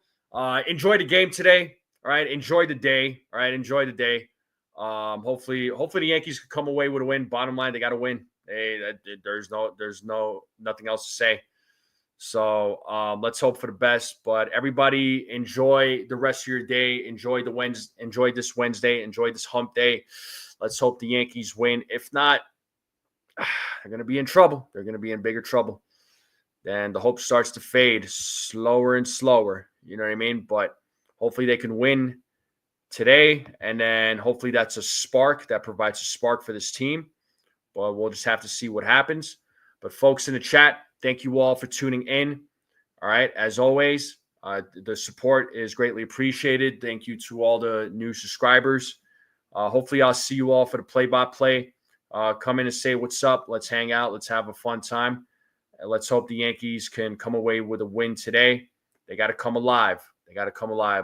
Enjoy the game today. All right, enjoy the day. All right, enjoy the day. Hopefully the Yankees can come away with a win. Bottom line, they got to win. There's nothing else to say. So let's hope for the best. But everybody, enjoy the rest of your day. Enjoy this Wednesday. Enjoy this hump day. Let's hope the Yankees win. If not, they're going to be in trouble. They're going to be in bigger trouble. Then the hope starts to fade slower and slower. You know what I mean? But hopefully they can win today. And then hopefully that's a spark. That provides a spark for this team. But we'll just have to see what happens. But folks in the chat, thank you all for tuning in. All right. As always, the support is greatly appreciated. Thank you to all the new subscribers. Hopefully I'll see you all for the play-by-play. Come in and say what's up. Let's hang out. Let's have a fun time. And let's hope the Yankees can come away with a win today. They got to come alive.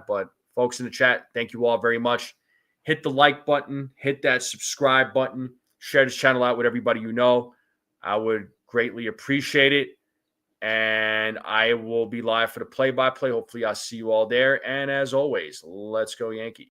But folks in the chat, thank you all very much. Hit the like button. Hit that subscribe button. Share this channel out with everybody you know. I would greatly appreciate it. And I will be live for the play-by-play. Hopefully I'll see you all there. And as always, let's go Yankees.